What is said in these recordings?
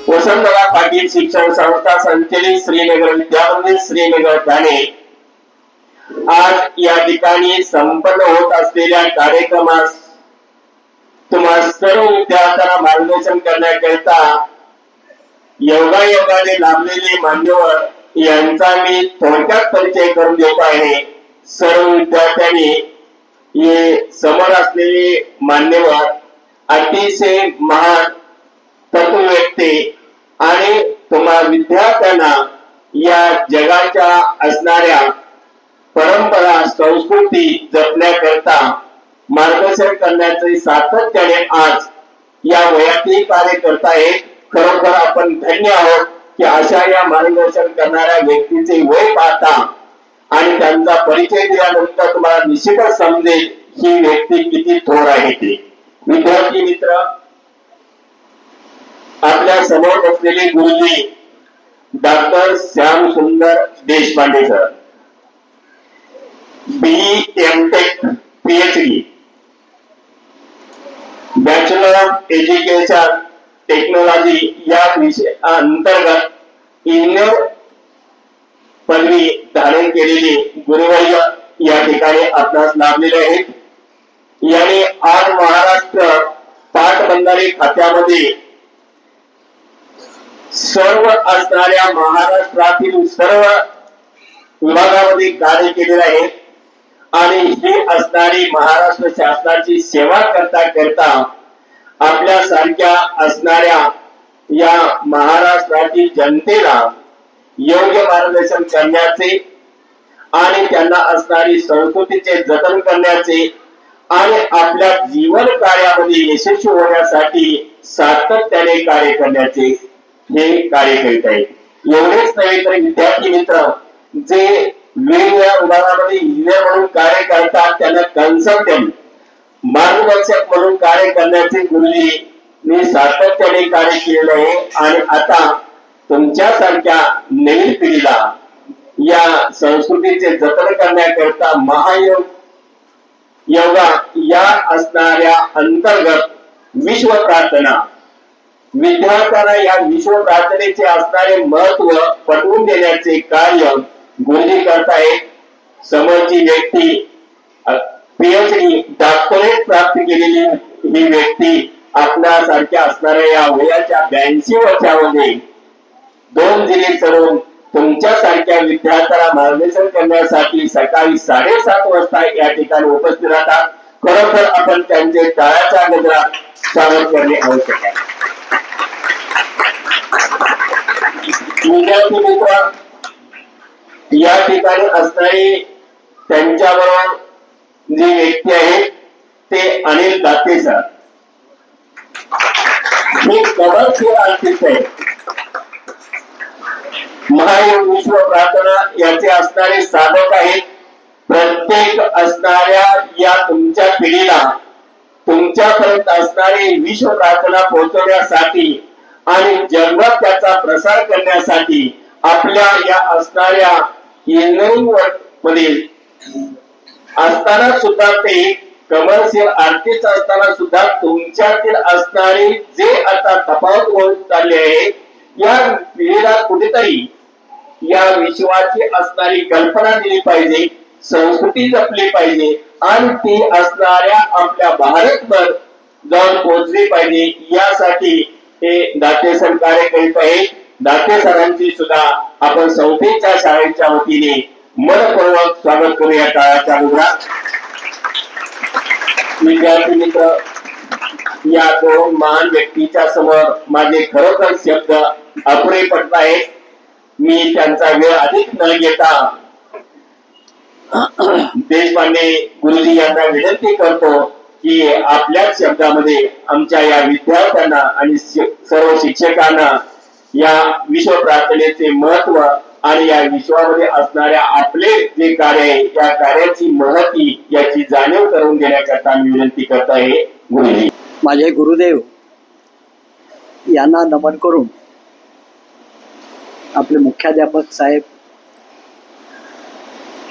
वसंतराव पाटील शिक्षण संस्था संचलित श्रीनगर विद्यामंदिर श्रीनगर ठाणे आज या ठिकाणी संपन्न होत असलेल्या कार्यक्रमास तुम्हा सर्व विद्यार्थ्यांना मार्गदर्शन करण्याकरिता योगायोगाने लाभलेले मान्यवर यांचा मी थोडक्यात परिचय करून देत आहे। सर्व विद्यार्थ्यांनी हे समोर असलेले मान्यवर अतिशय महान तत्वव्यक्ती आणि तुम्हा विद्यार्थ्यांना या जगाच्या असणाऱ्या परंपरा संस्कृती जपण्याकरता मार्गदर्शन करण्याचे सातत्याने आज या वयातही कार्य करतायत। खरोखर आपण धन्य आहोत की अशा या मार्गदर्शन करणाऱ्या व्यक्तीचे वय पाहता आणि त्यांचा परिचय दिल्यानंतर तुम्हाला निश्चितच समजेल ही व्यक्ती किती थोर आहे ती। विद्यार्थी मित्र, आपल्या समोर बसलेले गुरुजी डॉक्टर श्याम सुंदर Deshpande sir, BE.M.Tech PhD, bachelor of education technology या विषय अंतर्गत इंजिनियर पदवी धारण केलेले गुरुवर्य या ठिकाणी आपणास लाभलेले आहेत। यांनी आज महाराष्ट्र पाटबंधारे खात्यामध्ये सर्व असणाऱ्या महाराष्ट्रातील सर्व विभागामध्ये कार्य केलेले आहे आणि ही असणारी महाराष्ट्र शासनाची सेवा करता आपल्या सारख्या असणाऱ्या या महाराष्ट्रातील जनतेला योग्य मार्गदर्शन करण्याचे आणि त्यांना असणारी संस्कृतीचे जतन करण्याचे आणि आपल्या जीवन कार्यामध्ये यशस्वी होण्यासाठी सातत्याने कार्य करण्याचे हे कार्य करीत आहे। एवढेच नव्हे तर विद्यार्थी मित्र जे वेगवेगळ्या विभागामध्ये इंजिनियर म्हणून कार्य करतात त्यांना कन्सल्टंट मार्गदर्शक म्हणून कार्य करण्याचे गुरुजी मी सातत्याने कार्य केलेले आहे आणि आता तुमच्यासारख्या नवीन पिढीला या संस्कृतीचे जतन करण्याकरता महायोग योगा या असणाऱ्या अंतर्गत विश्व प्रार्थना विद्यार्थ्यांना या विश्व प्रार्थनेचे असणारे महत्व पटवून देण्याचे कार्य गुरुजी करतायत। समोरची व्यक्ती PhD डॉक्टरेट प्राप्त केलेली ही व्यक्ती आपल्यासारख्या असणाऱ्या या वयाच्या 82 वर्षामध्ये 2 जिल्हे चढून तुमच्यासारख्या विद्यार्थ्यांना मार्गदर्शन करण्यासाठी सकाळी 7:30 वाजता या ठिकाणी उपस्थित राहतात। खरोखर आपण त्यांचे टाळ्याच्या गजरात स्वागत करणे आवश्यक आहे। विद्यार्थी मित्र, या ठिकाणी असणारी त्यांच्याबरोबर जी व्यक्ती आहे ते अनिल दाते सर, हे कमर्शियल आर्टिस्ट आहे। महायोग विश्व प्रार्थना याचे असणारे साधक आहेत। प्रत्येक असणाऱ्या या तुमच्या पिढीला तुमच्यापर्यंत असणारी विश्व प्रार्थना पोहोचवण्यासाठी आणि जगभर त्याचा प्रसार करण्यासाठी आपल्या या असणाऱ्या इंजिनिअरिंग मध्ये असताना सुद्धा ते कमर्शियल आर्टिस्ट असताना सुद्धा तुमच्यातील असणारे जे आता तफावत होत चालले आहे या पिढीला कुठेतरी या विश्वाची असणारी कल्पना दिली पाहिजे, संस्कृती जपली पाहिजे आणि ती असणाऱ्या आपल्या भारतभर जाऊन पोहोचली पाहिजे। यासाठी हे दाते सर कार्य करीत आहे। दाते सरांची सुद्धा आपण संस्थेच्या शाळेच्या वतीने मनपूर्वक स्वागत करूया टाळ्याच्या गजरात। विद्यार्थी मित्र, या 2 महान व्यक्तीच्या समोर माझे खरोखर शब्द अपुरे पडत आहेत। मी त्यांचा वेळ अधिक न घेता देशपांडे गुरुजी यांना विनंती करतो की आपल्या शब्दामध्ये आमच्या या विद्यार्थ्यांना आणि सर्व शिक्षकांना या विश्व प्रार्थनेचे महत्व आणि या विश्वामध्ये असणाऱ्या आपले जे कार्य आहे त्या कार्याची महती याची जाणीव करून देण्याकरता मी विनंती करत आहे। गुरुजी, माझे गुरुदेव यांना नमन करून आपले मुख्याध्यापक साहेब,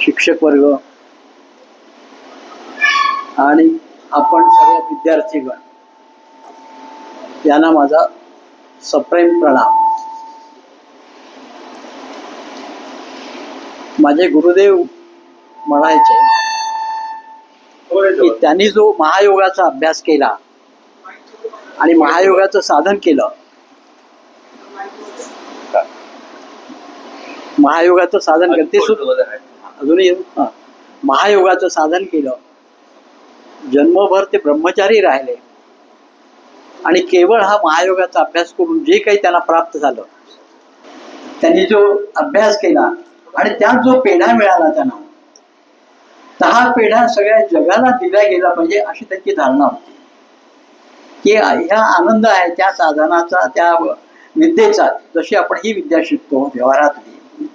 शिक्षक वर्ग आणि आपण सर्व विद्यार्थीगण यांना माझा सप्रेम प्रणाम. माझे गुरुदेव म्हणायचे की त्यांनी जो महायोगाचा अभ्यास केला आणि महायोगाचं साधन केलं, महायोगाचं साधन केलं ते सुद्धा अजूनही महायोगाचं साधन केलं, जन्मभर ते ब्रह्मचारी राहिले आणि केवळ हा महायोगाचा अभ्यास करून जे काही त्यांना प्राप्त झालं, त्यांनी जो अभ्यास केला आणि त्यात जो पेढा मिळाला त्यांना, तर हा पेढा सगळ्या जगाला दिला गेला पाहिजे अशी त्यांची धारणा होती की ह्या आनंद आहे त्या साधनाचा, त्या विद्येचा. जशी आपण ही विद्या शिकतो व्यवहारातली,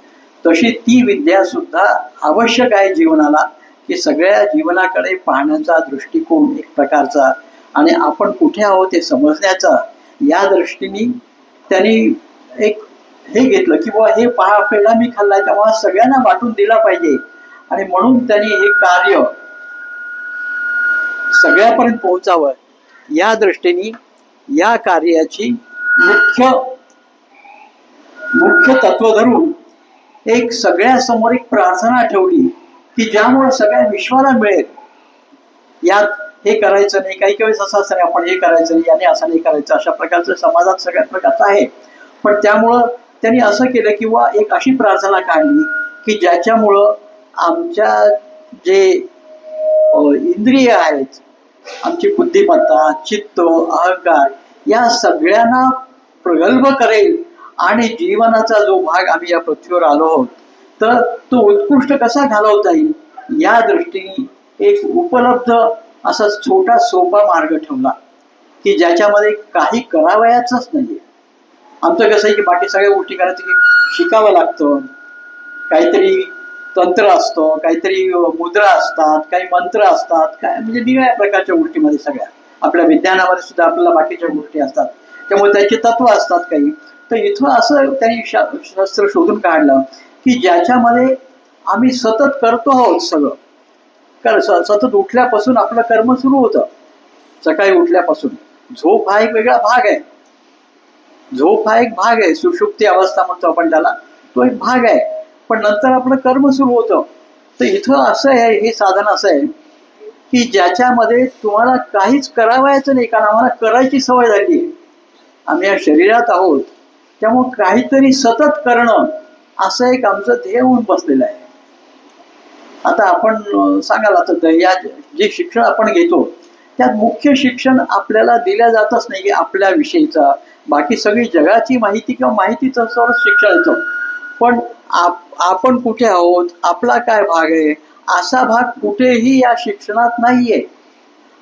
तशी ती विद्या सुद्धा आवश्यक आहे जीवनाला, की सगळ्या जीवनाकडे पाहण्याचा दृष्टिकोन एक प्रकारचा आणि आपण कुठे आहोत हे समजण्याचा, या दृष्टीने त्यांनी एक हे घेतलं की बाबा हे पेढा मी खाल्लाय तेव्हा सगळ्यांना वाटून दिला पाहिजे. आणि म्हणून त्यांनी हे कार्य सगळ्यापर्यंत पोहोचावं या दृष्टीने या कार्याची मुख्य तत्व धरून एक सगळ्यासमोर एक प्रार्थना ठेवली की ज्यामुळे सगळ्या विश्वाला मिळेल. यात हे करायचं नाही, काही वेळेस असं असतं नाही आपण हे करायचं नाही याने असं नाही करायचं, अशा प्रकारचं समाजात सगळ्या प्रकारचं आहे. पण त्यामुळं त्यांनी असं केलं किंवा एक अशी प्रार्थना काढली की ज्याच्यामुळं आमच्या जे इंद्रिय आहेत, आमची बुद्धिमत्ता, चित्त, अहंकार या सगळ्यांना प्रगल्भ करेल आणि जीवनाचा जो भाग आम्ही या पृथ्वीवर आलो आहोत तर तो उत्कृष्ट कसा घालवता येईल या दृष्टीने एक उपलब्ध असा छोटा सोपा मार्ग ठेवला की ज्याच्यामध्ये काही करावयाचंच नाहीये. आमचं कसं आहे की बाकी सगळ्या गोष्टी करायचं की शिकावं लागतं, काहीतरी तंत्र असतं, काहीतरी मुद्रा असतात, काही मंत्र असतात, काय म्हणजे निळ्या प्रकारच्या गोष्टीमध्ये सगळ्या आपल्या विज्ञानामध्ये सुद्धा आपल्याला बाकीच्या गोष्टी असतात, त्यामुळे त्याची तत्व असतात काही. तर इथं असं त्यांनी शास्त्र शोधून काढलं की ज्याच्यामध्ये आम्ही सतत करतो आहोत सगळं. कारण सतत उठल्यापासून आपलं कर्म सुरू होतं, सकाळी उठल्यापासून. झोप हा एक वेगळा भाग आहे, झोप हा एक भाग आहे, सुषुप्ती अवस्था म्हणतो आपण त्याला, तो एक भाग आहे. पण नंतर आपलं कर्म सुरू होतं. तर इथं असं आहे, हे साधन असं आहे की ज्याच्यामध्ये तुम्हाला काहीच करावायचं नाही, कारण आम्हाला करायची सवय झाली आहे. आम्ही या शरीरात आहोत त्यामुळे काहीतरी सतत करणं असं एक आमचं ध्येय होऊन बसलेलं आहे. आता आपण सांगाल आता या जे शिक्षण आपण घेतो त्यात मुख्य शिक्षण आपल्याला दिल्या जातच नाही की आपल्या विषयीचा, बाकी सगळी जगाची माहिती किंवा माहितीचं सर्व शिक्षण येतं. पण आपण कुठे आहोत, आपला काय भाग आहे, असा भाग कुठेही या शिक्षणात नाहीये.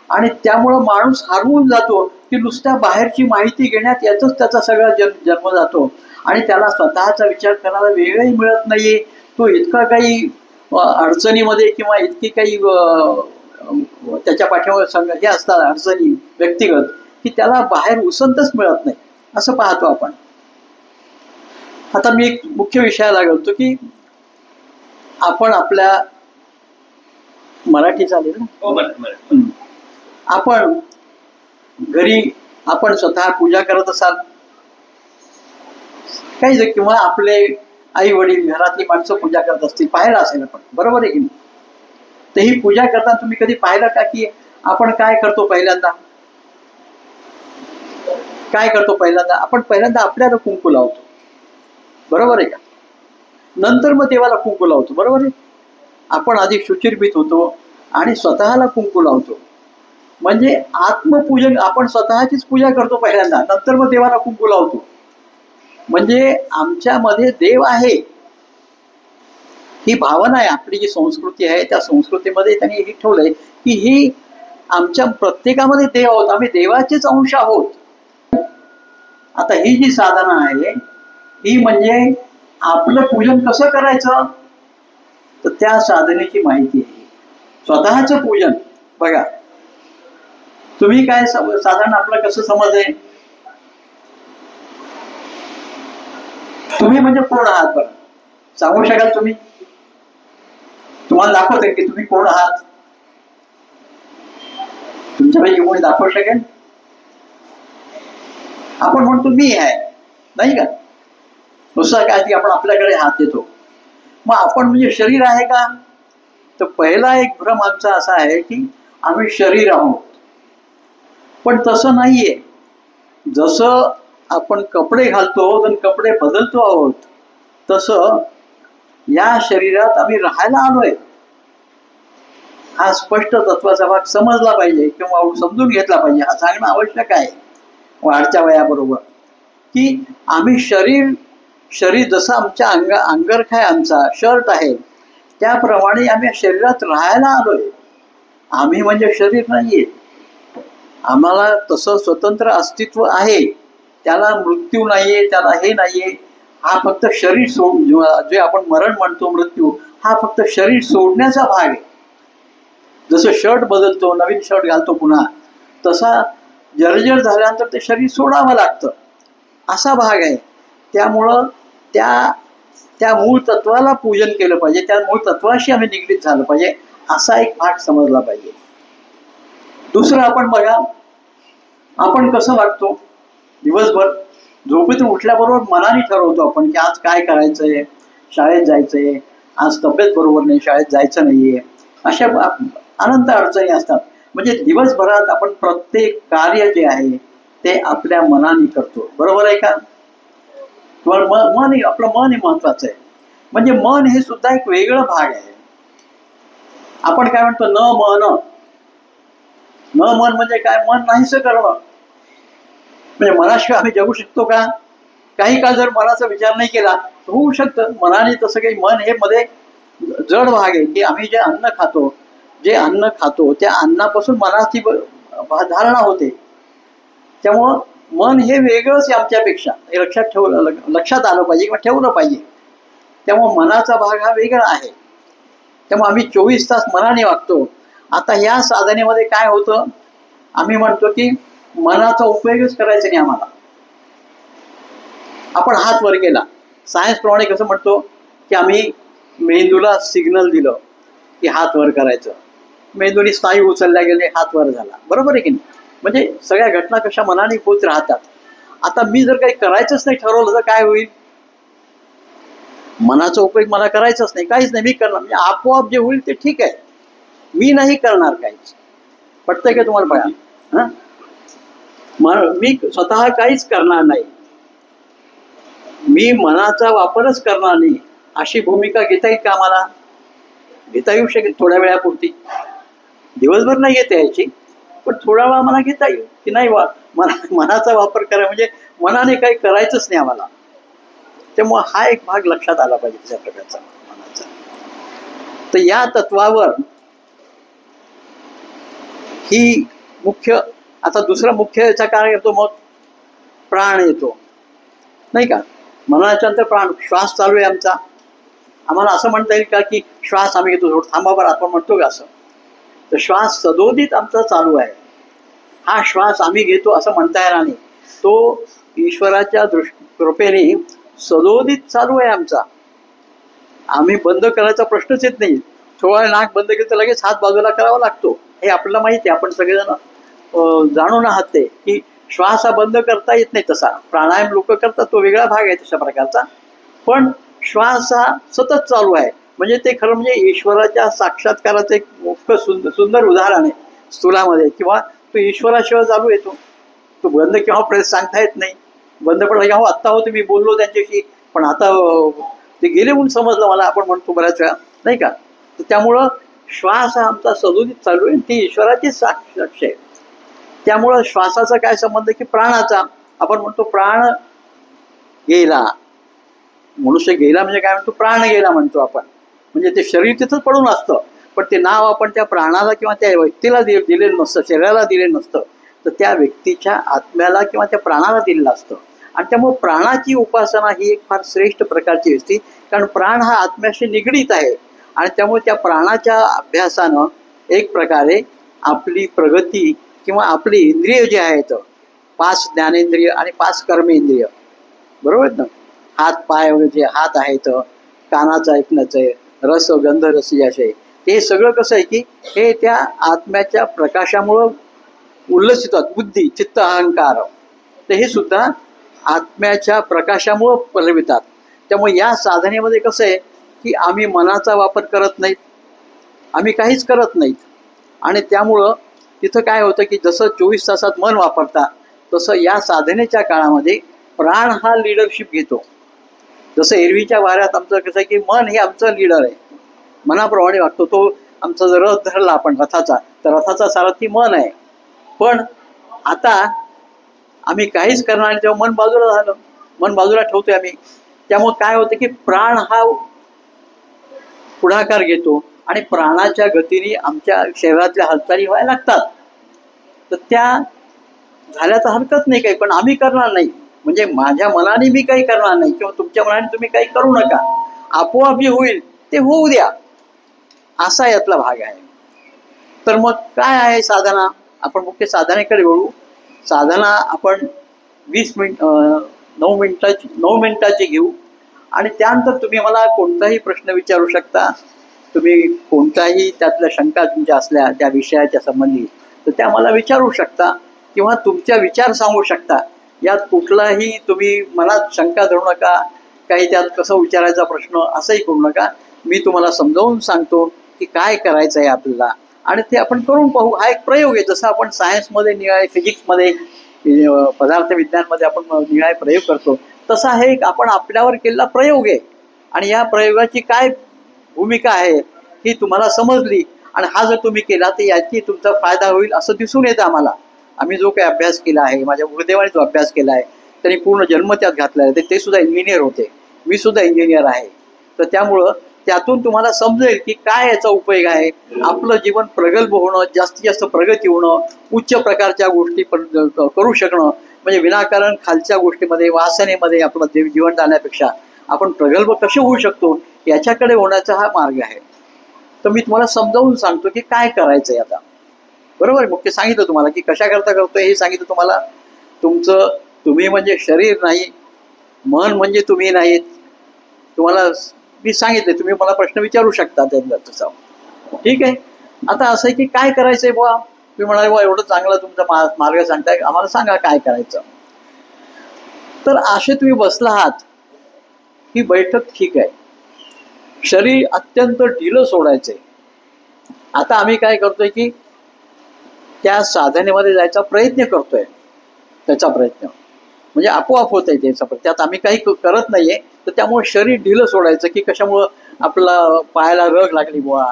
आणि त्यामुळं माणूस हरवून जातो की नुसत्या बाहेरची माहिती घेण्यात यातच त्याचा सगळा जन्म जातो आणि त्याला स्वतःचा विचार करायला वेळही मिळत नाहीये. तो इतका काही अडचणीमध्ये किंवा इतकी काही त्याच्या पाठीवर हे असतात अडचणी व्यक्तिगत की त्याला बाहेर उसंतच मिळत नाही, असं पाहतो आपण. आता मी एक मुख्य विषयाला गेलो की आपण आपल्या मराठी चालेल ना, आपण घरी आपण स्वतः पूजा करत असाल काही, किंवा आपले आई वडील घरातली माणसं पूजा करत असतील, पाहायला असेल आपण, बरोबर आहे की नाही. तर ही पूजा करताना तुम्ही कधी पाहिलं का की आपण काय करतो पहिल्यांदा, काय करतो पहिल्यांदा, आपण पहिल्यांदा आपल्याला कुंकू लावतो, बरोबर आहे का. नंतर मग देवाला कुंकू लावतो, बरोबर आहे. आपण आधी शुचिर्भूत होतो आणि स्वतःला कुंकू लावतो, म्हणजे आत्मपूजन, आपण स्वतःचीच पूजा करतो पहिल्यांदा, नंतर मग देवाला कुंकू लावतो. म्हणजे आमच्यामध्ये देव आहे ही भावना आहे. आपली जी संस्कृती आहे त्या संस्कृतीमध्ये त्यांनी हे ठेवलंय की ही आमच्या प्रत्येकामध्ये देव आहोत, आम्ही देवाचेच अंश आहोत. आता ही जी साधना आहे ही म्हणजे आपलं पूजन कसं करायचं, तर त्या साधनेची माहिती आहे. स्वतःचं पूजन बघा, तुम्ही काय साधारण आपलं कसं समजलंय, तुम्ही म्हणजे कोण आहात बरं सांगू शकाल तुम्ही, तुम्हाला दाखवते की तुम्ही कोण आहात, तुमच्यापैकी कोणी दाखवू शकेल. आपण म्हणतो मी आहे, नाही का? नुसतं काय की आपण आपल्याकडे हात देतो. मग आपण म्हणजे शरीर आहे का? तर पहिला एक भ्रम आमचा असा आहे की आम्ही शरीर आहोत, पण तसं नाहीये. जसं आपण कपडे घालतो आणि कपडे बदलतो आहोत, तसं या शरीरात आम्ही राहायला आलोय. हा स्पष्ट तत्वाचा भाग समजला पाहिजे किंवा समजून घेतला पाहिजे. हा सांगणं आवश्यक आहे वाढच्या वयाबरोबर, की आम्ही शरीर जसं आमच्या अंगरखा आहे, आमचा शर्ट आहे, त्याप्रमाणे आम्ही शरीरात राहायला आलोय. आम्ही म्हणजे शरीर नाहीये. आम्हाला तसं स्वतंत्र अस्तित्व आहे. त्याला मृत्यू नाहीये, त्याला हे नाहीये. हा फक्त शरीर जे आपण मरण म्हणतो, मृत्यू, हा फक्त शरीर सोडण्याचा भाग आहे. जसं शर्ट बदलतो, नवीन शर्ट घालतो पुन्हा, तसा जर्जर झाल्यानंतर ते शरीर सोडावं लागतं, असा भाग आहे. त्यामुळं त्या मूळ तत्वाला पूजन केलं पाहिजे, त्या मूळ तत्वाशी आम्ही निगडीत झालं पाहिजे, असा एक भाग समजला पाहिजे. दुसरं आपण बघा, आपण कसं वागतो दिवसभर. झोपेतून उठल्याबरोबर मनाने ठरवतो आपण की आज काय करायचंय, शाळेत जायचंय, आज तब्येत बरोबर नाही, शाळेत जायचं नाहीये, अशा अनंत अडचणी असतात. म्हणजे दिवसभरात आपण प्रत्येक कार्य जे आहे ते आपल्या मनाने करतो. बरोबर आहे का? आपलं मन हे महत्वाचं आहे. म्हणजे मन हे सुद्धा एक वेगळं भाग आहे. आपण काय म्हणतो, न मन म्हणजे काय? मन नाहीसं करणं. म्हणजे मनाशिवाय आम्ही जगू शकतो का? काही काळ जर मनाचा विचार नाही केला तर होऊ शकतं. मनाने तसं काही, मन हे मध्ये जड भाग आहे की आम्ही जे अन्न खातो त्या अन्नापासून मनाची धारणा होते. त्यामुळं मन हे वेगळंच आहे आमच्यापेक्षा, हे लक्षात आलं पाहिजे किंवा ठेवलं पाहिजे. त्यामुळं मनाचा भाग हा वेगळा आहे. त्यामुळे आम्ही 24 तास मनाने वागतो. आता या साधनेमध्ये काय होतं, आम्ही म्हणतो की मनाचा उपयोगच करायचा नाही आम्हाला. आपण हात वर केला, सायन्स प्रमाणे कसं म्हणतो की आम्ही मेंदूला सिग्नल दिलं की हात वर करायचं, मेंदूने स्नायू उचलल्या गेले, हात वर झाला. बरोबर आहे की नाही? म्हणजे सगळ्या घटना कशा मनाने होत राहतात. आता मी जर काही करायचंच नाही ठरवलं तर काय होईल? मनाचा उपयोग मला करायचाच नाही, काहीच नाही मी करणार. म्हणजे आपोआप जे होईल ते ठीक आहे, मी नाही करणार काहीच. पटतंय का तुम्हाला? बघा, मी स्वतः काहीच करणार नाही, मी मनाचा वापरच करणार नाही, अशी भूमिका घेता येईल का आम्हाला? घेता येऊ शकेल थोड्या वेळापुरती, दिवसभर नाही घेता यायची, पण थोडा वेळा मला घेता येईल की नाही मनाचा वापर करा. म्हणजे मनाने काही करायचंच नाही आम्हाला. त्यामुळे हा एक भाग लक्षात आला पाहिजे त्या प्रकारचा मनाचा. तर या तत्वावर ही मुख्य. आता दुसरा मुख्य याचा काय येतो, मग प्राण येतो, नाही का? मनाच्या नंतर प्राण. श्वास चालू आहे आमचा. आम्हाला असं म्हणता येईल का की श्वास आम्ही घेतो, थोडं थांबा बरं, आपण म्हणतो का असं? तर श्वास सदोदित आमचा चालू आहे. हा श्वास आम्ही घेतो असं म्हणता येणार नाही. तो ईश्वराच्या कृपेने सदोदित चालू आहे आमचा. आम्ही बंद करायचा प्रश्नच येत नाही. थोडा नाक बंद केलं तर लगेच हात बाजूला करावा लागतो, हे आपल्याला माहिती आहे. आपण सगळेजण जाणून आहात ते की श्वास हा बंद करता येत नाही. तसा प्राणायाम लोक करतात, तो वेगळा भाग आहे तशा प्रकारचा. पण श्वास हा सतत चालू आहे. म्हणजे ते खरं म्हणजे ईश्वराच्या साक्षात्काराचं एक मोठं सुंदर उदाहरण आहे स्थूलामध्ये. किंवा तो ईश्वराशिवाय चालू येतो, तो बंद किंवा प्रेस सांगता येत नाही. बंद पडला की हो आत्ता होते मी बोललो त्यांच्याशी, पण आता ते गेले म्हणून समजलं मला, आपण म्हणतो बऱ्याच वेळा, नाही का? तर त्यामुळं श्वास हा आमचा सदोदित चालू आहे, ती ईश्वराची साक्ष आहे. त्यामुळं श्वासाचा काय संबंध की प्राणाचा. आपण म्हणतो प्राण गेला, मनुष्य गेला म्हणजे काय म्हणतो, प्राण गेला म्हणतो आपण. म्हणजे ते शरीर तिथंच पडून असतं, पण ते नाव आपण त्या प्राणाला किंवा त्या व्यक्तीला दिलेलं नसतं, शरीराला दिलेलं नसतं, तर त्या व्यक्तीच्या आत्म्याला किंवा त्या प्राणाला दिलेलं असतं. आणि त्यामुळे प्राणाची उपासना ही एक फार श्रेष्ठ प्रकारची असते, कारण प्राण हा आत्म्याशी निगडीत आहे. आणि त्यामुळे त्या प्राणाच्या अभ्यासानं एक प्रकारे आपली प्रगती किंवा आपली इंद्रिय जे आहेत, 5 ज्ञानेंद्रिय आणि 5 कर्मेंद्रिय, बरोबर ना? हात पाय वगैरे जे हात आहेत, कानाचं ऐकण्याचं आहे, रस गंध रसियाशय, ते सगळं कसं आहे की हे त्या आत्म्याच्या प्रकाशामुळं उल्लसित होतात. बुद्धी चित्त अहंकार, तर हे सुद्धा आत्म्याच्या प्रकाशामुळं पलवितात. त्यामुळे या साधनेमध्ये कसं आहे की आम्ही मनाचा वापर करत नाहीत, आम्ही काहीच करत नाहीत. आणि त्यामुळं तिथं काय होतं की जसं 24 तासात मन वापरता तसं या साधनेच्या काळामध्ये प्राण हा लिडरशिप घेतो. जसं एरवीच्या वाऱ्यात आमचं कसं आहे की मन हे आमचं लिडर आहे, मनाप्रमाणे वागतो. तो आमचा जर रथ धरला आपण रथाचा, तर रथाचा सारथी मन आहे. पण आता आम्ही काहीच करणार नाही तेव्हा मन बाजूला झालं, मन बाजूला ठेवतोय आम्ही. त्यामुळे काय होतं की प्राण हा पुढाकार घेतो आणि प्राणाच्या गतीने आमच्या शरीरातल्या हालचाली व्हायला लागतात. तर त्या झाल्या तर हरकत नाही काही, पण आम्ही करणार नाही. म्हणजे माझ्या मनाने मी काही करणार नाही किंवा तुमच्या मनाने तुम्ही काही करू नका, आपोआप जे होईल ते होऊ द्या, असा यातला भाग आहे. तर मग काय आहे साधना? आपण मुख्य साधनेकडे वळू. साधना आपण 9 मिनिटाची घेऊ आणि त्यानंतर तुम्ही मला कोणताही प्रश्न विचारू शकता. तुम्ही कोणताही त्यातल्या शंका तुमच्या असल्या त्या विषयाच्या संबंधी तर त्या मला विचारू शकता किंवा तुमच्या विचार सांगू शकता. यात कुठलाही तुम्ही मनात शंका धरू नका, काही त्यात कसं विचारायचा प्रश्न असंही करू नका. मी तुम्हाला समजावून सांगतो की काय करायचं आहे आपल्याला आणि ते आपण करून पाहू. हा एक प्रयोग आहे. जसं आपण सायन्समध्ये निराळे, फिजिक्समध्ये, पदार्थ विज्ञानमध्ये आपण निराळे प्रयोग करतो, तसा हे एक आपण आपल्यावर केलेला प्रयोग आहे. आणि या प्रयोगाची काय भूमिका आहे ही तुम्हाला समजली आणि हा जर तुम्ही केला तर याची तुमचा फायदा होईल असं दिसून येतं आम्हाला. आम्ही जो काही अभ्यास केला आहे, माझ्या गुरुदेवाने जो अभ्यास केला आहे त्यांनी पूर्ण जन्म त्यात घातला आहे. ते सुद्धा इंजिनियर होते, मी सुद्धा इंजिनियर आहे. तर त्यामुळं त्यातून तुम्हाला समजेल की काय याचा उपयोग आहे. आपलं जीवन प्रगल्भ होणं, जास्तीत जास्त प्रगती होणं, उच्च प्रकारच्या गोष्टी करू शकणं, म्हणजे विनाकारण खालच्या गोष्टीमध्ये वासनेमध्ये आपलं जीवन जाण्यापेक्षा आपण प्रगल्भ कसे होऊ शकतो याच्याकडे होण्याचा हा मार्ग आहे. तर मी तुम्हाला समजावून सांगतो की काय करायचं आहे आता. बरोबर, मुख्य सांगितलं तुम्हाला की कशा करता करतोय हे सांगितलं तुम्हाला. तुम्ही म्हणजे शरीर नाही, मन म्हणजे तुम्ही नाहीत. तुम्हाला मी सांगितले, तुम्ही मला प्रश्न विचारू शकता त्यातला तसा. ठीक आहे. आता असं आहे की काय करायचंय बुवा. तुम्ही म्हणाले बुवा एवढं चांगलं तुमचा मार्ग सांगताय, आम्हाला सांगा काय करायचं. तर असे तुम्ही बसला आहात, ही बैठक ठीक आहे. शरीर अत्यंत ढिलं सोडायचंय. आता आम्ही काय करतोय की त्या साधनेमध्ये जायचा प्रयत्न करतोय. त्याचा प्रयत्न म्हणजे आपोआप होत आहे त्याचा, त्यात आम्ही काही करत नाहीये. तर त्यामुळे शरीर ढिलं सोडायचं की कशामुळं आपला पायाला रग लागली बुवा,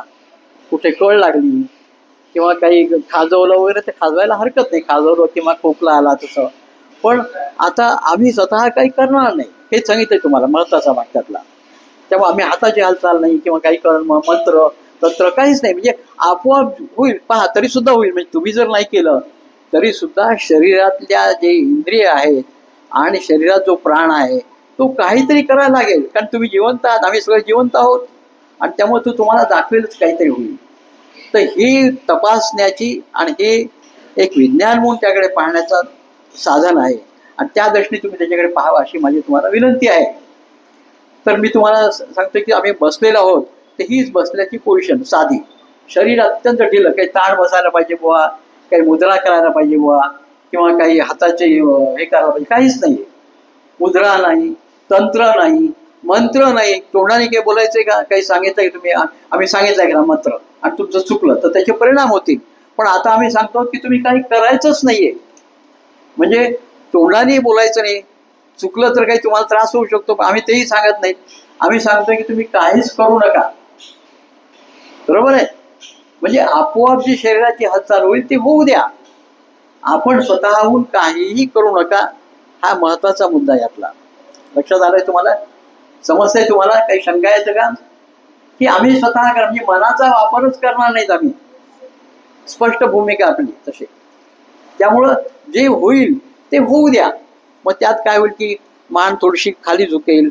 कुठे कळ लागली किंवा काही खाजवलं वगैरे, ते खाजवायला हरकत नाही, खाजवलं किंवा खोकला आला तसं. पण आता आम्ही स्वतः काही करणार नाही हेच सांगितलंय तुम्हाला, महत्वाचा भाग त्यातला. त्यामुळे आम्ही हाताची हालचाल नाही किंवा काही मंत्र तंत्र काहीच नाही, म्हणजे आपोआप होईल. पहा तरी सुद्धा होईल. म्हणजे तुम्ही जर नाही केलं तरी सुद्धा शरीरातल्या जे इंद्रिय आहेत आणि शरीरात जो प्राण आहे तो काहीतरी करायला लागेल. कारण तुम्ही जिवंत आहात, आम्ही सगळे जिवंत आहोत आणि त्यामुळे तो तुम्हाला दाखवेलच काहीतरी होईल. तर ही तपासण्याची आणि हे एक विज्ञान म्हणून त्याकडे पाहण्याचं साधन आहे आणि त्या दृष्टीने तुम्ही त्याच्याकडे पाहावं अशी माझी तुम्हाला विनंती आहे. तर मी तुम्हाला सांगतो की आम्ही बसलेलो आहोत, तर हीच बसल्याची पोझिशन साधी. शरीर अत्यंत ढिलं, काही ताण बसायला पाहिजे बुवा, काही मुद्रा करायला पाहिजे बुवा किंवा काही हाताचे हे करायला पाहिजे, काहीच नाही. मुद्रा नाही, तंत्र नाही, मंत्र नाही. तोंडाने काही बोलायचंय का, काही सांगितलंय की तुम्ही, आम्ही सांगितलंय का मंत्र आणि तुमचं चुकलं तर त्याचे परिणाम होतील. पण आता आम्ही सांगतो की तुम्ही काही करायचंच नाहीये. म्हणजे तोंडाने बोलायचं नाही, चुकलं तर काही तुम्हाला त्रास होऊ शकतो, पण आम्ही तेही सांगत नाही. आम्ही सांगतोय की तुम्ही काहीच करू नका. बरोबर आहे. म्हणजे आपोआप जी शरीराची हालचाल होईल ती होऊ द्या, आपण स्वतःहून काहीही करू नका. हा महत्वाचा मुद्दा यातला. लक्षात आलंय तुम्हाला? समजतंय तुम्हाला? काही शंका यायचं का की आम्ही स्वतः म्हणजे मनाचा वापरच करणार नाहीत आम्ही, स्पष्ट भूमिका आपली तशी. त्यामुळं जे होईल ते होऊ द्या. मग त्यात काय होईल की मान थोडीशी खाली झुकेल,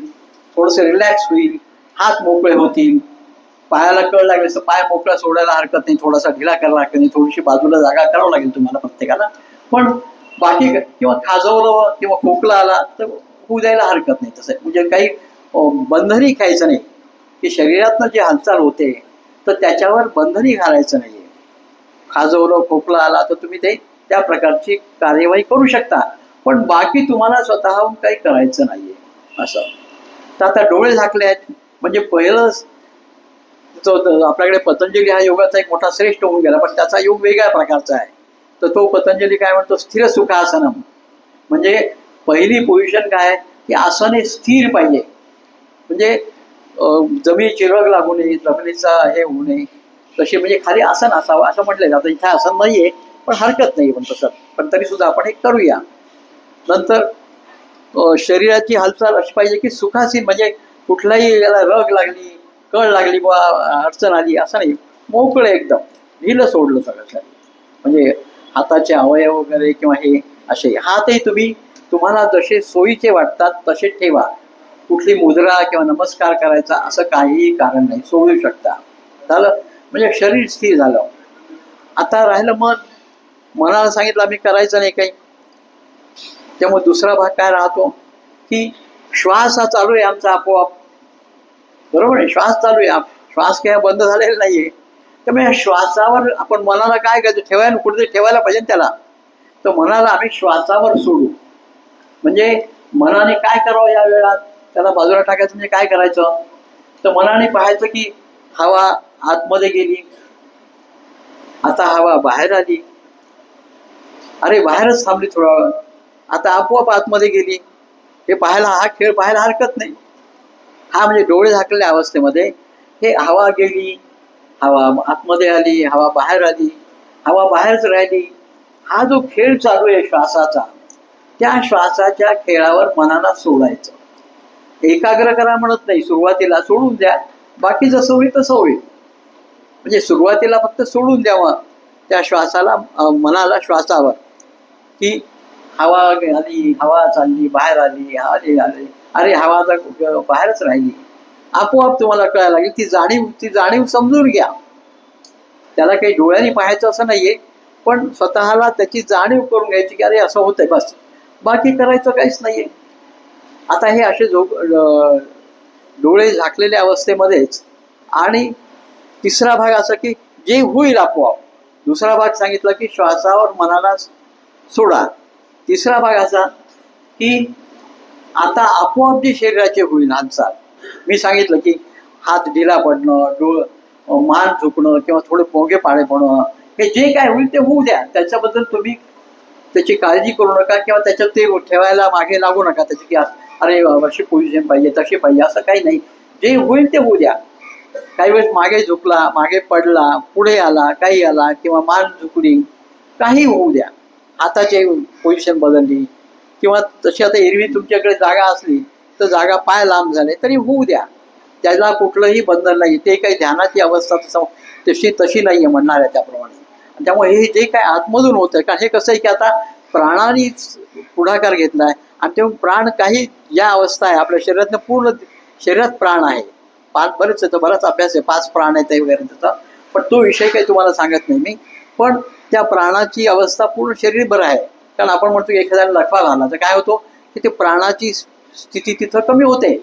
थोडंसं रिलॅक्स होईल, हात मोकळे होतील, पायाला कळ लागेल तर पाय मोकळा सोडायला हरकत नाही, थोडासा ढिला करायला हरकत नाही, थोडीशी बाजूला जागा करावं लागेल तुम्हाला प्रत्येकाला. पण बाकी किंवा खाजवलं किंवा खोकला आला तर होऊ द्यायला हरकत नाही. तसं म्हणजे काही बंधनही खायचं नाही की शरीरातनं जी हालचाल होते तर त्याच्यावर बंधनही घालायचं नाही. खाजवलं खोकला आला तर तुम्ही ते त्या प्रकारची कार्यवाही करू शकता, पण बाकी तुम्हाला स्वतःहून काही करायचं नाहीये असं. तर आता डोळे झाकले आहेत म्हणजे पहिलं आपल्याकडे पतंजली हा योगाचा एक मोठा श्रेष्ठ होऊन गेला, पण त्याचा योग वेगळ्या प्रकारचा आहे. तर तो पतंजली काय म्हणतो, स्थिर सुखासनम. म्हणजे पहिली पोझिशन काय की आसन हे स्थिर पाहिजे, म्हणजे जमिनी चिरग लागू नये, जमिनीचा हे होऊ नये, तशी म्हणजे खाली आसन असावं असं म्हटलं जातं. इथे आसन नाहीये पण हरकत नाही, पण तसं पण तरी सुद्धा आपण हे करूया. नंतर शरीराची हालचाल अशी पाहिजे की सुखासीन, म्हणजे कुठलाही याला रग लागली, कळ लागली बा, अडचण आली असं नाही, मोकळं एकदम ढिलं सोडलं सगळं. म्हणजे हाताचे अवयव वगैरे किंवा हे असे हातही तुम्हाला जसे सोयीचे वाटतात तसे ठेवा. कुठली मुद्रा किंवा नमस्कार करायचा असं काहीही कारण नाही, सोडू शकता. झालं म्हणजे शरीर स्थिर झालं. आता राहिलं मन. मनाला सांगितलं आम्ही करायचं नाही काही. त्यामुळे दुसरा भाग काय राहतो की श्वास हा चालू आहे आमचा आपोआप, बरोबर आहे, श्वास चालू आहे, श्वास काय बंद झालेला नाहीये. त्यामुळे श्वासावर आपण मनाला काय करायचं, ठेवायला कुठेतरी ठेवायला पाहिजे त्याला. तर मनाला आम्ही श्वासावर सोडू. म्हणजे मनाने काय करावं या वेळात, त्याला बाजूला टाकायचं म्हणजे काय करायचं, तर मनाने पाहायचं की हवा आतमध्ये गेली, आता हवा बाहेर आली, अरे बाहेरच थांबली थोडा वेळ, आता आपोआप आतमध्ये गेली. हे पाहायला, हा खेळ पाहायला हरकत नाही. हा म्हणजे डोळे झाकलेल्या अवस्थेमध्ये हे हवा गेली, हवा आतमध्ये आली, हवा बाहेर आली, हवा बाहेरच राहिली, हा जो खेळ चालू आहे श्वासाचा, त्या श्वासाच्या खेळावर मनाला सोडायचं. एकाग्र करा म्हणत नाही, सुरुवातीला सोडून द्या, बाकी जसं होईल तसं होईल. म्हणजे सुरुवातीला फक्त सोडून द्यावं त्या श्वासाला, मनाला श्वासावर, की हवा आली, हवा चालली, बाहेर आली, आली, अरे हवा बाहेरच राहिली, आपोआप तुम्हाला कळायला लागेल. ती जाणीव समजून घ्या. त्याला काही डोळ्यांनी पाहायचं असं नाहीये, पण स्वतःला त्याची जाणीव करून घ्यायची की अरे असं होतंय, बस, बाकी करायचं काहीच नाहीये. आता हे असे डोळे झाकलेल्या अवस्थेमध्येच. आणि तिसरा भाग असा की जे होईल आपोआप. दुसरा भाग सांगितला की श्वासावर मनाला सोडा. तिसरा भाग असा की आता आपोआप जे शरीराचे होईल हालचाल, मी सांगितलं की हात ढिला पडणं, मान झुकणं किंवा थोडे पोंगे पाळे पडणं, हे जे काय होईल ते होऊ द्या. त्याच्याबद्दल तुम्ही त्याची काळजी करू नका किंवा त्याच्यात ते ठेवायला मागे लागू नका त्याची की अरे अशी पोझिशन पाहिजे, तशी पाहिजे, असं काही नाही. जे होईल ते होऊ द्या. काही वेळेस मागे झुकला, मागे पडला, पुढे आला, काही आला किंवा मान झुकली, काही होऊ द्या. हाताची पोझिशन बदलली किंवा तशी आता एरवी तुमच्याकडे जागा असली तर जागा पाय लांब झाले तरी होऊ द्या. त्याला कुठलंही बंधन नाही. ते काही ध्यानाची अवस्था तशी नाही आहे म्हणणार आहे त्याप्रमाणे. त्यामुळे हे जे काय आतमधून होत आहे, कारण हे कसं आहे की आता प्राणानेच पुढाकार घेतला आहे आणि तेव्हा प्राण काही या अवस्था आहे आपल्या शरीरातनं, पूर्ण शरीरात प्राण आहे. बराच अभ्यास आहे, 5 प्राण आहेत वगैरे त्याचा, पण तो विषय काही तुम्हाला सांगत नाही मी. पण त्या प्राणाची अवस्था पूर्ण शरीर बरं आहे. कारण आपण म्हणतो की एखाद्याला लकवा झाला तर काय होतो की ते प्राणाची स्थिती तिथं कमी होते,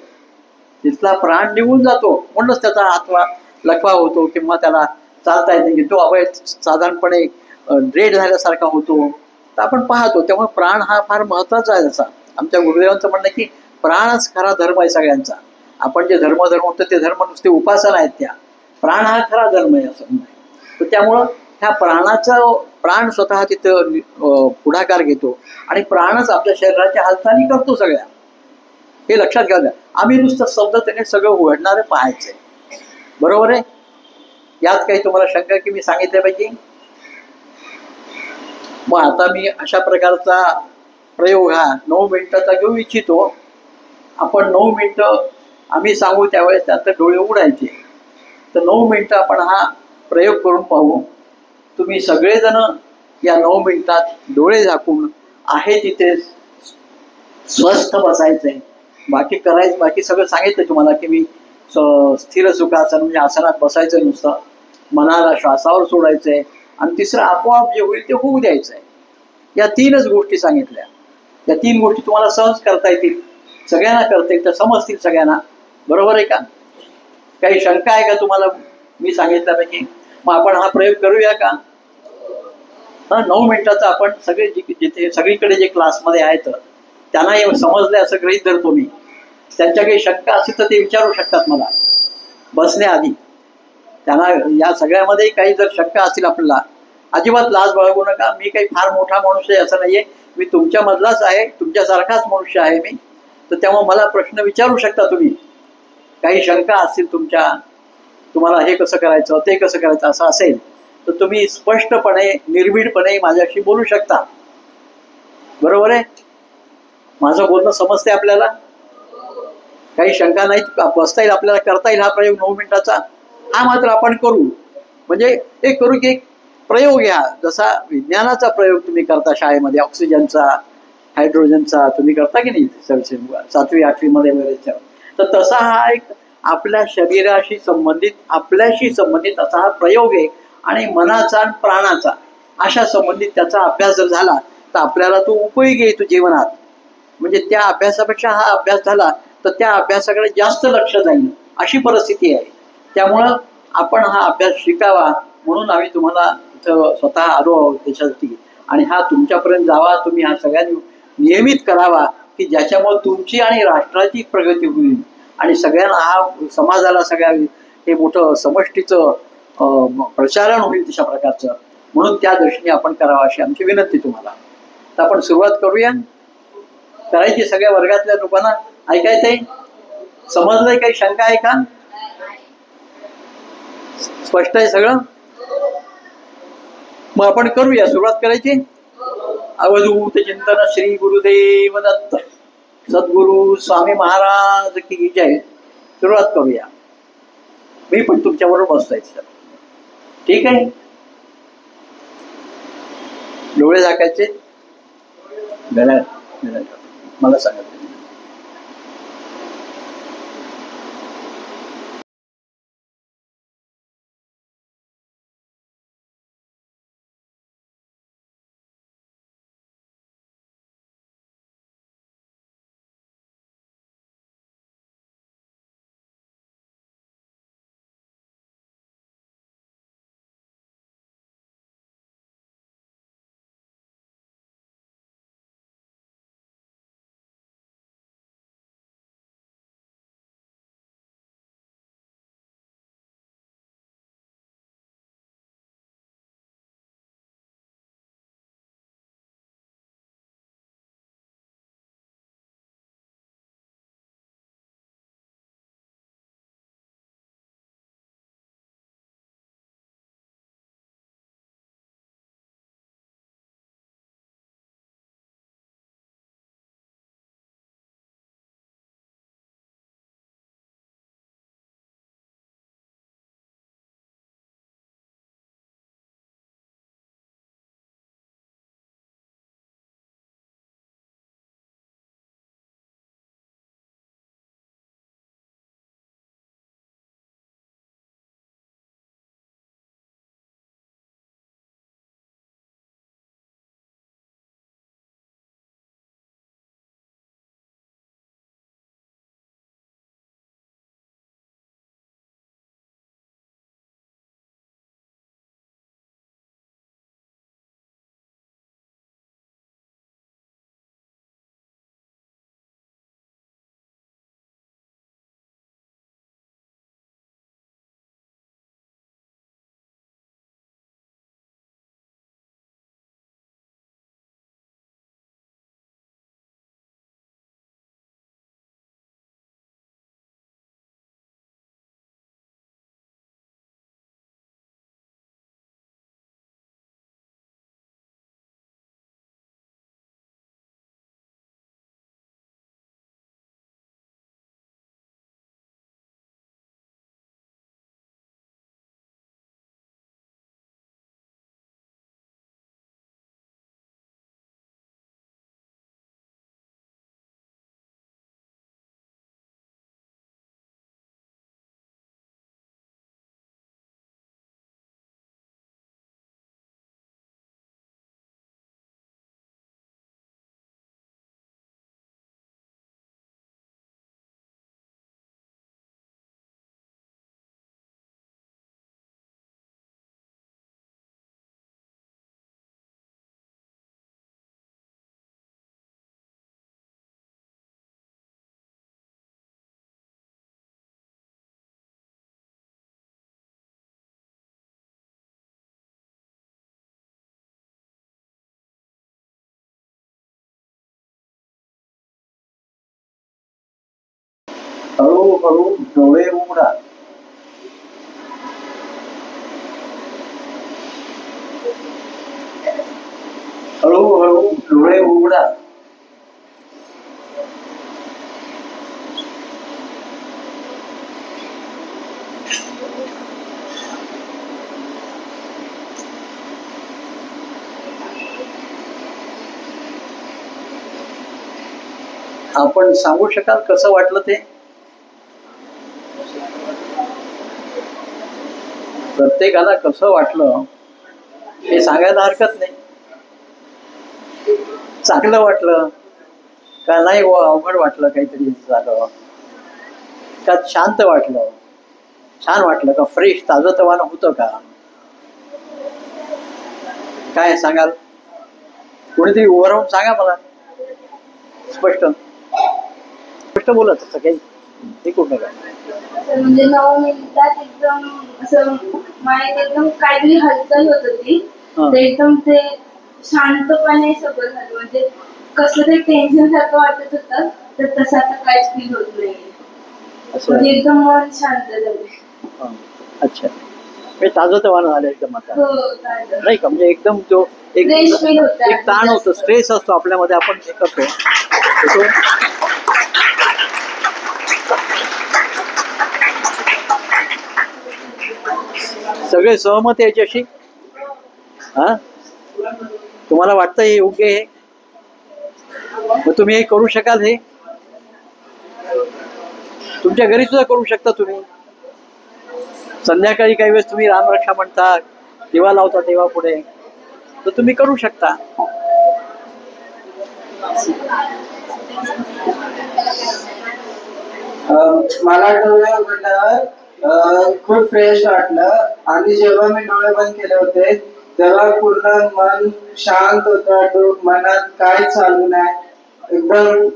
तिथला प्राण निघून जातो, म्हणूनच त्याचा लकवा होतो किंवा त्याला चालता येत नाही, तो अवयव साधारणपणे ड्रेड झाल्यासारखा होतो. तर आपण पाहतो. त्यामुळे प्राण हा फार महत्त्वाचा आहे. जसा आमच्या गुरुदेवांचं म्हणणं की प्राणच खरा धर्म आहे सगळ्यांचा. आपण जे धर्म म्हणतो ते धर्म नुसते उपासना आहेत, त्या प्राण हा खरा धर्म आहे असं म्हणणं. तर त्यामुळं ह्या प्राण स्वतः तिथं पुढाकार घेतो आणि प्राणच आपल्या शरीराच्या हालचाली करतो सगळ्या. हे लक्षात घ्या. आम्ही नुसतं शब्दाने सगळं उघडणारे पाहायचंय, बरोबर आहे. यात काही तुम्हाला शंका की मी सांगितल्यापैकी? मग आता मी अशा प्रकारचा प्रयोग हा 9 मिनिटाचा घेऊ इच्छितो. आपण 9 मिनिटं आम्ही सांगू त्यावेळेस त्यात डोळे उघडायचे. तर 9 मिनिटं आपण हा प्रयोग करून पाहू. तुम्ही सगळेजण या 9 मिनिटात डोळे झाकून आहे तिथे स्वस्थ बसायचंय. बाकी सगळं सांगितलं तुम्हाला की मी स्थिर सुखासन म्हणजे आसनात बसायचं, नुसतं मनाला श्वासावर सोडायचंय आणि तिसरं आपोआप जे होईल ते होऊ द्यायचंय. या 3च गोष्टी सांगितल्या. या 3 गोष्टी तुम्हाला सहज करता येतील, सगळ्यांना करता येईल, तर समजतील सगळ्यांना, बरोबर आहे का? काही शंका आहे का तुम्हाला मी सांगितल्यापैकी? मग आपण हा प्रयोग करूया का? 9 मिनिटाचं आपण सगळे जिथे सगळीकडे जे क्लासमध्ये आहेत त्यांना हे समजले असं गृहीत धरतो मी. त्यांच्या काही शंका असेल तर ते विचारू शकतात मला बसण्याआधी. त्यांना या सगळ्यामध्ये काही जर शंका असतील आपल्याला, अजिबात लाज बाळगू नका. मी काही फार मोठा मनुष्य आहे असं नाहीये, मी तुमच्यामधलाच आहे, तुमच्यासारखाच मनुष्य आहे मी. तर तेव्हा मला प्रश्न विचारू शकता तुम्ही. काही शंका असतील तुमच्या, तुम्हाला हे कसं करायचं ते कसं करायचं असं असेल तर तुम्ही स्पष्टपणे निर्भीडपणे माझ्याशी बोलू शकता. बरोबर आहे? माझं बोलणं समजते आपल्याला? काही शंका नाही, बसता येईल आपल्याला, करता येईल हा प्रयोग 9 मिनिटाचा. हा मात्र आपण करू. म्हणजे एक करू की एक प्रयोग घ्या, जसा विज्ञानाचा प्रयोग तुम्ही करता शाळेमध्ये, ऑक्सिजनचा, हायड्रोजनचा तुम्ही करता की नाही 7वी 8वी मध्ये वगैरे, तर तसा हा एक आपल्या शरीराशी संबंधित, आपल्याशी संबंधित असा हा प्रयोग आहे. आणि मनाचा आणि प्राणाचा अशा संबंधित त्याचा अभ्यास जर झाला तर आपल्याला तो उपयोगी येतो जीवनात. म्हणजे त्या अभ्यासापेक्षा हा अभ्यास झाला तर त्या अभ्यासाकडे जास्त लक्ष जाईल अशी परिस्थिती आहे. त्यामुळं आपण हा अभ्यास शिकावा म्हणून आम्ही तुम्हाला इथं स्वतः आलो आहोत त्याच्यासाठी. आणि हा तुमच्यापर्यंत जावा, तुम्ही हा सगळ्यांनी नियमित करावा की ज्याच्यामुळे तुमची आणि राष्ट्राची प्रगती होईल आणि सगळ्यांना हा समाजाला सगळ्या हे मोठं समष्टीचं प्रचारण होईल तशा प्रकारचं. म्हणून त्या दृष्टीने आपण करावं अशी आमची विनंती तुम्हाला. तर आपण सुरुवात करूया. करायची सगळ्या वर्गातल्या लोकांना. ऐकायचंय? समजलंय? काही शंका आहे का? स्पष्ट आहे सगळं? मग आपण करूया, सुरुवात करायची. अवधूत चिंतन श्री गुरुदेव दत्त. सद्गुरु स्वामी महाराज की जय. सुरुवात करूया. मी पण तुमच्याबरोबर बसतोय. ठीक आहे? डोळे झाकायचे. मला सांगा. हळूहळू डोळे उघडा. हळूहळू डोळे उघडा. आपण सांगू शकाल कसं वाटलं ते? प्रत्येकाला कसं वाटलं हे सांगायला हरकत नाही. चांगलं वाटलं का नाही अवघड वाटलं, काहीतरी झालं का, शांत वाटलं, छान वाटलं का, फ्रेश ताजंतवानं होतं का, काय सांगाल? कोणीतरी उभं राहून सांगा मला, स्पष्ट स्पष्ट बोलत असं काही हे कुठं काय. म्हणजे 9 मिनिटात एकदम असं माइंड एकदम काहीतरी हालचाल होत होती, ते एकदम ते शांतपणे सगळं झालं. म्हणजे कसलं तरी टेन्शन सारखं वाटत होतं, तर तसं आता काहीच फील होत नाही. म्हणजे एकदम मन शांत झालं. अच्छा, म्हणजे ताजंतवानं झालं एकदम आता. हो, नाही का, म्हणजे एकदम जो एक ताण होतो, स्ट्रेस असतो आपल्यामध्ये, आपण हे करतो. सगळे सहमत आहे याच्याशी? हा, तुम्हाला वाटतं हे योग्य आहे? मग तुम्ही हे करू शकाल? हे तुमच्या घरी सुद्धा करू शकता तुम्ही. संध्याकाळी काही वेळेस तुम्ही रामरक्षा म्हणता, दिवा लावता देवा पुढे, तर तुम्ही करू शकता. मला डोळे उघडल्यावर खूप फ्रेश वाटलं, आणि जेव्हा मी डोळे बंद केले होते तेव्हा पूर्ण मन शांत होतं. मनात काय चालू नाही, एकदम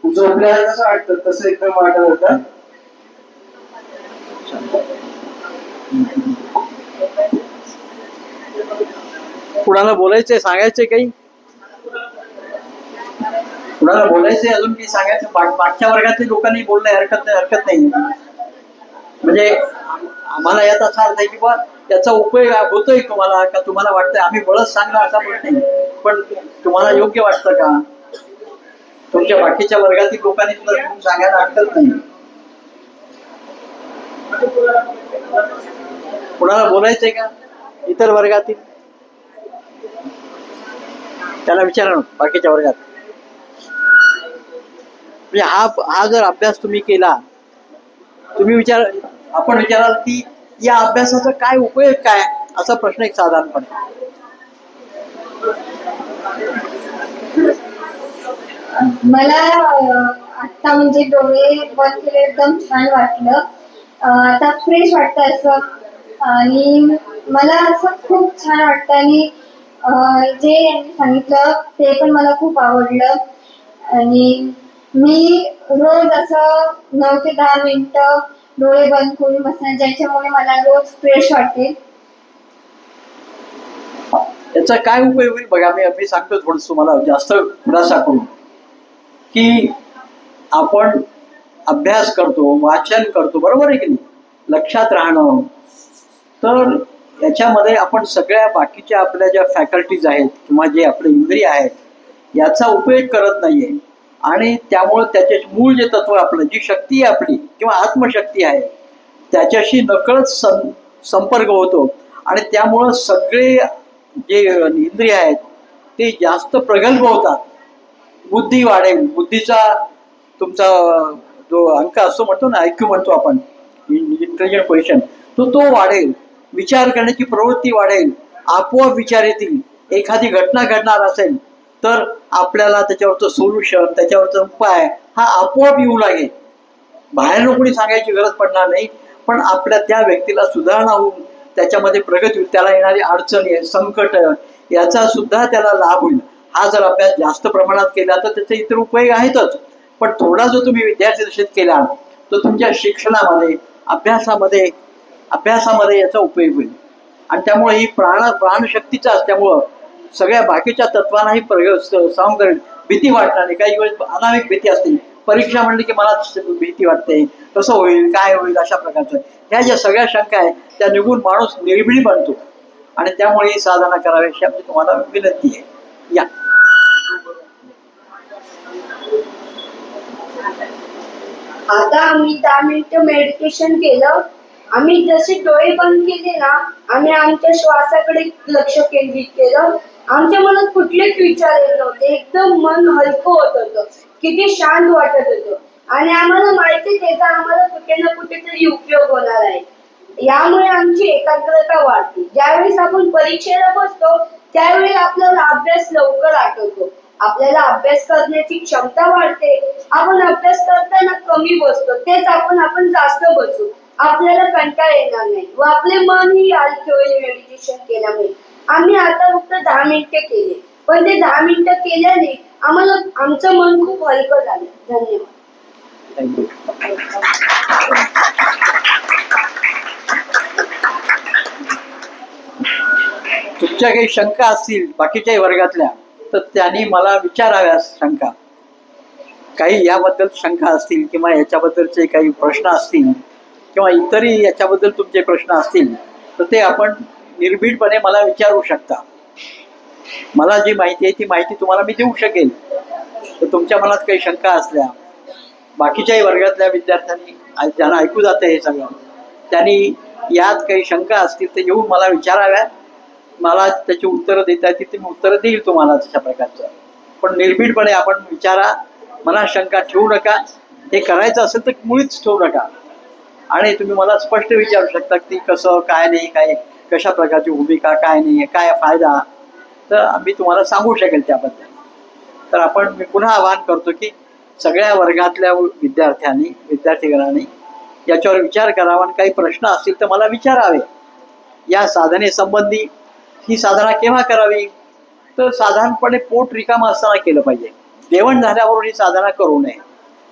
झोपल्यावर कसं वाटतं तसं एकदम वाटत होतं. कुणाला बोलायचंय, सांगायचंय काही? कुणाला बोलायचंय, अजून काही सांगायचं? मागच्या वर्गातील लोकांनी बोलणं हरकत नाही. म्हणजे आम्हाला याचा असा अर्थ आहे की बा त्याचा उपयोग होतोय तुम्हाला, का तुम्हाला वाटतंय आम्ही बळच सांगणं असा प्रश्न नाही, पण तुम्हाला योग्य वाटतं का? तुमच्या बाकीच्या वर्गातील लोकांनी सुद्धा सांगायला हरकत नाही. कुणाला बोलायचंय का इतर वर्गातील? त्याला विचारा ना, बाकीच्या वर्गात. म्हणजे हा जर अभ्यास तुम्ही केला, तुम्ही आपण विचाराल की या अभ्यासाचा काय उपयोग काय, असा प्रश्न एक साधारणपणे. मला आता म्हणजे डोळे बंद केले, एकदम छान वाटलं. आता फ्रेश वाटतं असं, आणि मला असं खूप छान वाटतं. आणि जे यांनी सांगितलं ते पण मला खूप आवडलं. आणि मी रोज असं 9 ते 10 मिनिटं डोळे बंद करून बसणार, ज्याच्यामुळे मला रोज फ्रेश वाटेल. याचा काय उपयोग होईल बघा, मी सांगतो थोडंसं तुम्हाला जास्त खुलासा करून, की आपण अभ्यास करतो, वाचन करतो, बरोबर आहे की नाही, लक्षात राहणं, तर याच्यामध्ये आपण सगळ्या बाकीच्या आपल्या ज्या फॅकल्टीज आहेत किंवा जे आपले इंद्रिय आहेत याचा उपयोग करत नाहीये. आणि त्यामुळं त्याचे मूळ जे तत्व आपलं, जी शक्ती आहे आपली किंवा आत्मशक्ती आहे, त्याच्याशी नकळत संपर्क होतो. आणि त्यामुळं सगळे जे इंद्रिय आहेत ते जास्त प्रगल्भ होतात. बुद्धी वाढेल, बुद्धीचा तुमचा जो अंक असतो म्हणतो ना, IQ म्हणतो आपण, इंटेलिजंट क्वेश्चन, तो वाढेल. विचार करण्याची प्रवृत्ती वाढेल, आपोआप विचार येतील. एखादी घटना घडणार असेल तर आपल्याला त्याच्यावरचं सोल्युशन, त्याच्यावरचा उपाय हा आपोआप येऊ लागेल. बाहेरनं कोणी सांगायची गरज पडणार नाही, पण आपल्या त्या व्यक्तीला सुधारणा होऊन त्याच्यामध्ये प्रगती होईल. त्याला येणारी अडचणी, संकट याचा सुद्धा त्याला लाभ होईल. हा जर अभ्यास जास्त प्रमाणात केला तर त्याचे इतर उपयोग आहेतच, पण थोडा जो तुम्ही विद्यार्थी दशेत केला तो तुमच्या शिक्षणामध्ये, अभ्यासामध्ये याचा उपयोग होईल. आणि त्यामुळे ही प्राणशक्तीचा असल्यामुळं सगळ्या बाकीच्या तत्वांनाही सहन करेल. भीती वाटणार नाही. काही वेळेस अनामिक भीती असते, परीक्षा म्हणली की मला भीती वाटते, कसं होईल, काय होईल, अशा प्रकारचं. ह्या ज्या सगळ्या शंका आहेत त्या निघून माणूस निर्भीड बनतो आणि त्यामुळे ही साधना करावी अशी आमची तुम्हाला विनंती आहे. या आता आम्ही 10 मिनिटं मेडिटेशन केलं. आम्ही जसे डोळे बंद केले ना, आम्ही आमच्या श्वासाकडे लक्ष केंद्रित केलं. आमच्या मनात कुठलेच विचार येत नव्हते. एकदम मन हलकं होत होतं, किती शांत वाटत होतं. आणि आम्हाला माहिती त्याचा आम्हाला कुठे ना कुठेतरी उपयोग होणार आहे. यामुळे आमची एकाग्रता वाढते. ज्यावेळेस आपण परीक्षेला बसतो त्यावेळी आपल्याला अभ्यास लवकर आठवतो, आपल्याला अभ्यास करण्याची क्षमता वाढते. आपण अभ्यास करताना कमी बसतो, तेच आपण जास्त बसू, आपल्याला कंटाळा येणार नाही व आपले मनही हलके होईल मेडिटेशन केल्यामुळे. आम्ही आता फक्त 10 मिनिटं केले, पण ते 10 मिनिटं केल्याने आम्हाला आमचं मन खूप हलकं झालं. धन्यवाद. थँक्यू. तुमच्या काही शंका असतील बाकीच्याही वर्गातल्या तर त्यांनी मला विचाराव्या शंका. काही याबद्दल शंका असतील किंवा याच्याबद्दलचे काही प्रश्न असतील किंवा इतरही याच्याबद्दल तुमचे प्रश्न असतील तर ते आपण निर्भीडपणे मला विचारू शकता. मला जी माहिती आहे ती माहिती तुम्हाला मी देऊ शकेल. तर तुमच्या मनात काही शंका असल्या, बाकीच्याही वर्गातल्या विद्यार्थ्यांनी ज्यांना ऐकू जातं हे सगळं, त्यांनी यात काही शंका असतील तर येऊन मला विचाराव्या. मला त्याची उत्तरं देता येतील ते मी उत्तरं देईल तुम्हाला तशा प्रकारचं. पण निर्भीडपणे आपण विचारा, मनात शंका ठेवू नका. हे करायचं असेल तर मुळीच ठेवू नका. आणि तुम्ही मला स्पष्ट विचारू शकता की कसं, काय नाही, काय कशा प्रकारची भूमिका, काय नाही, काय फायदा, तर मी तुम्हाला सांगू शकेल त्याबद्दल. तर आपण मी पुन्हा आवाहन करतो की सगळ्या वर्गातल्या विद्यार्थीगणांनी याच्यावर विचार करावा आणि काही प्रश्न असतील तर मला विचारावे. या साधनेसंबंधी ही साधना केव्हा करावी तर साधारणपणे पोट रिकामं असताना केलं पाहिजे. जेवण झाल्यावर ही साधना करू नये,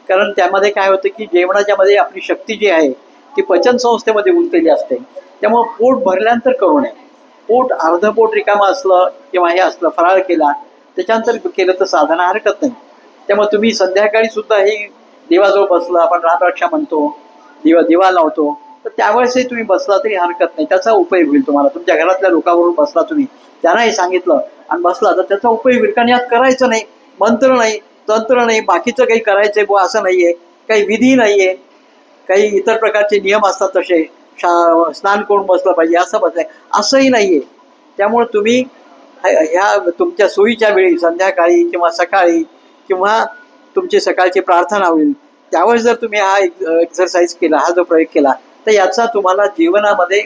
कारण त्यामध्ये काय होतं की जेवणाच्या मध्ये आपली शक्ती जी आहे ती पचन संस्थेमध्ये गुंतलेली असते. त्यामुळे पोट भरल्यानंतर करू नये. पोट अर्ध पोट रिकामं असलं किंवा हे असलं, फराळ केला त्याच्यानंतर केलं तर साधना हरकत नाही. त्यामुळे तुम्ही संध्याकाळी सुद्धा हे देवाजवळ बसला, आपण रामरक्षा म्हणतो, दिवा लावतो, तर त्यावेळेसही तुम्ही बसला तरी हरकत नाही. त्याचा उपयोग होईल तुम्हाला. तुमच्या घरातल्या लोकांबरोबर बसला, तुम्ही त्यांनाही सांगितलं आणि बसला तर त्याचा उपयोग होईल. कारण यात करायचं नाही, मंत्र नाही, तंत्र नाही, बाकीचं काही करायचंय बुवा असं नाहीये, काही विधी नाहीये, काही इतर प्रकारचे नियम असतात तसे, स्नान करून बसलं पाहिजे असं बसलंय असंही नाहीये. त्यामुळे तुम्ही ह्या तुमच्या सोयीच्या वेळी संध्याकाळी किंवा सकाळी किंवा तुमची सकाळची प्रार्थना होईल त्यावेळेस जर तुम्ही हा एक्सरसाइज केला, हा जो प्रयोग केला तर याचा तुम्हाला जीवनामध्ये,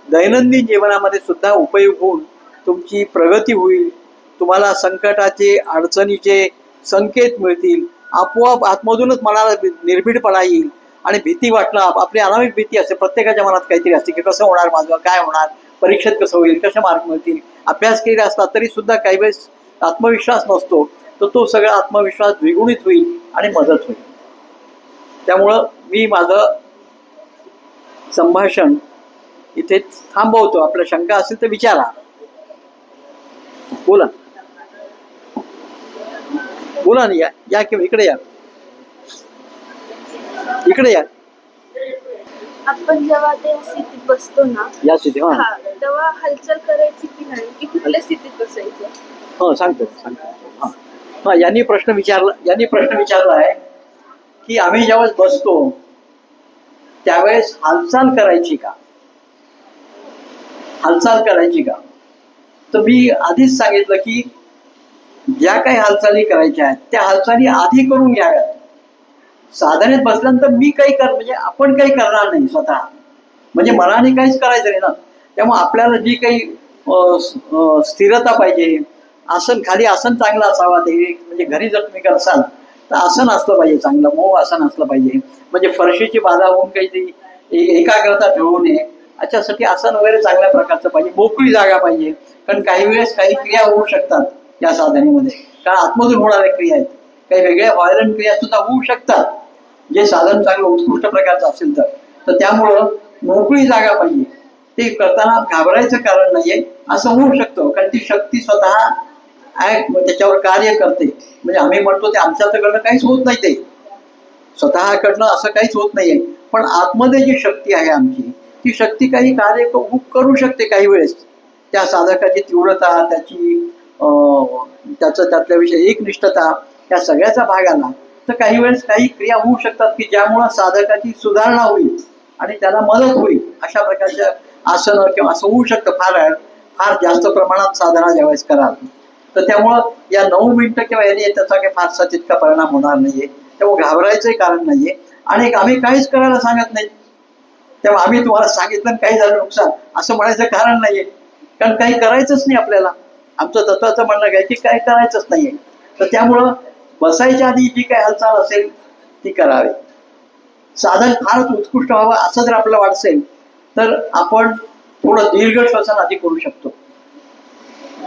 दैनंदिन जीवनामध्ये सुद्धा उपयोग होऊन तुमची प्रगती होईल. तुम्हाला संकटाचे, अडचणीचे संकेत मिळतील. आपोआप आतमधूनच मनाला निर्भीडपणा येईल आणि भीती वाटणं, आपली अनामिक भीती असते, प्रत्येकाच्या मनात काहीतरी असते की कसं होणार माझं, काय होणार, परीक्षेत कसं होईल, कसे मार्क मिळतील. अभ्यास केला असला तरी सुद्धा काही वेळेस आत्मविश्वास नसतो, तर तो सगळा आत्मविश्वास द्विगुणित होईल आणि मदत होईल. त्यामुळं मी माझं संभाषण इथे थांबवतो. आपल्या शंका असेल तर विचारा, बोला ना. या किंवा इकडे या, इकडे या. आपण जेव्हा त्या स्थितीत बसतो ना, या स्थिती तेव्हा हालचाल करायची की नाही, की कुठल्या स्थितीत बसायचं? हो सांगतो. यांनी प्रश्न विचारला आहे की आम्ही ज्यावेळेस बसतो त्यावेळेस हालचाल करायची का? तर मी आधीच सांगितलं की ज्या काही हालचाली करायच्या आहेत त्या हालचाली आधी करून घ्याव्यात. साधनेत बसल्यानंतर म्हणजे आपण काही करणार नाही स्वतः, म्हणजे मनाने काहीच करायचं नाही ना. त्यामुळे आपल्याला जी काही स्थिरता पाहिजे, खाली आसन चांगलं असावा. ते म्हणजे घरी जर तुम्ही करसाल तर आसन असलं पाहिजे, चांगलं मऊ आसन असलं पाहिजे, म्हणजे फरशीची बाधा होऊन काही एकाग्रता ठेवू नये याच्यासाठी आसन वगैरे चांगल्या प्रकारचं पाहिजे. मोकळी जागा पाहिजे, कारण काही वेळेस काही क्रिया होऊ शकतात या साधनेमध्ये, कारण आतमधून होणाऱ्या क्रिया आहेत. काही वेगळ्या व्हायरंट क्रिया सुद्धा होऊ शकतात जे साधन चांगलं उत्कृष्ट प्रकारचं असेल तर त्यामुळं मोकळी जागा पाहिजे. ते करताना घाबरायचं कारण नाहीये. असं होऊ शकतं कारण ती शक्ती स्वतः त्याच्यावर कार्य करते. म्हणजे आम्ही म्हणतो ते आमच्याकडनं काहीच होत नाही, ते स्वतःकडनं असं काहीच होत नाहीये, पण आतमध्ये जी शक्ती आहे आमची, ती शक्ती काही कार्य करू शकते काही वेळेस. त्या साधकाची तीव्रता, त्याचं त्यातल्याविषयी एकनिष्ठता, या सगळ्याचा भाग आला तर काही वेळेस काही क्रिया होऊ शकतात की ज्यामुळं साधकाची सुधारणा होईल आणि त्याला मदत होईल. अशा प्रकारच्या आसनं किंवा असं होऊ शकतं. फार जास्त प्रमाणात साधना ज्यावेळेस कराल तर त्यामुळं या 9 मिनिटं किंवा याने त्याचा काही फारसा तितका परिणाम होणार नाहीये. त्यामुळे घाबरायचंही कारण नाहीये. आणि आम्ही काहीच करायला सांगत नाही, तेव्हा आम्ही तुम्हाला सांगितलं काही झालं नुकसान असं म्हणायचं कारण नाहीये. कारण काही करायचंच नाही आपल्याला. आमचं तत्वाचं म्हणणं काय की काही करायचंच नाहीये. तर त्यामुळं बसायच्या आधी जी काही हालचाल असेल ती करावी. साधन फारच उत्कृष्ट व्हावं असं जर आपल्याला वाटत असेल तर आपण थोडं दीर्घ श्वसन आधी करू शकतो.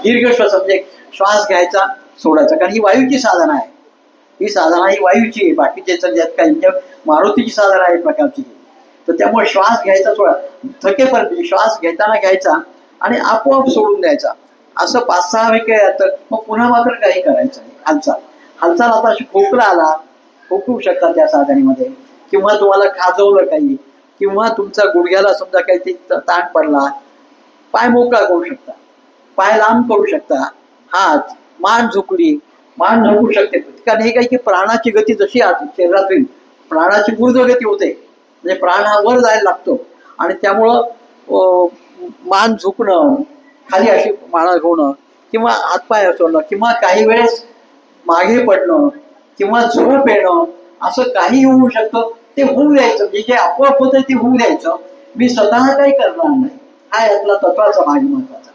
दीर्घ श्वसन म्हणजे श्वास घ्यायचा सोडायचा, कारण ही वायूची साधना आहे. ही साधना ही वायूची आहे. बाकीचे ज्यात काही मारुतीची साधना आहे प्रकारची. तर त्यामुळे श्वास घ्यायचा सोडा, थकेपर्यंत श्वास घेताना घ्यायचा आणि आपोआप सोडून द्यायचा. असं 5-6 वेळा तर मग पुन्हा मात्र काही करायचं नाही. हालचाल आता अशी खोकला आला, खोकू शकता त्या साधनेमध्ये, किंवा तुम्हाला खाजवलं काही, किंवा तुमचा गुडघ्याला समजा काही ताण पडला, पाय मोकळा करू शकता, पाय लांब करू शकता, हात मान झोपू शकते. कारण हे काही की प्राणाची गती जशी शरीरात होईल, प्राणाची ऊर्ध्वगती होते, म्हणजे प्राण हा वर जायला लागतो आणि त्यामुळं मान झुकणं, खाली अशी माळा होणं, किंवा हातपाय सोडणं, किंवा काही वेळेस मागे पडणं, किंवा झोप येणं, असं काही होऊ शकतं. ते होऊ द्यायचं, म्हणजे जे आपोआप होतं ते होऊ द्यायचं. मी स्वतः काही करणार नाही, हा यातला तत्वाचा भाग महत्वाचा.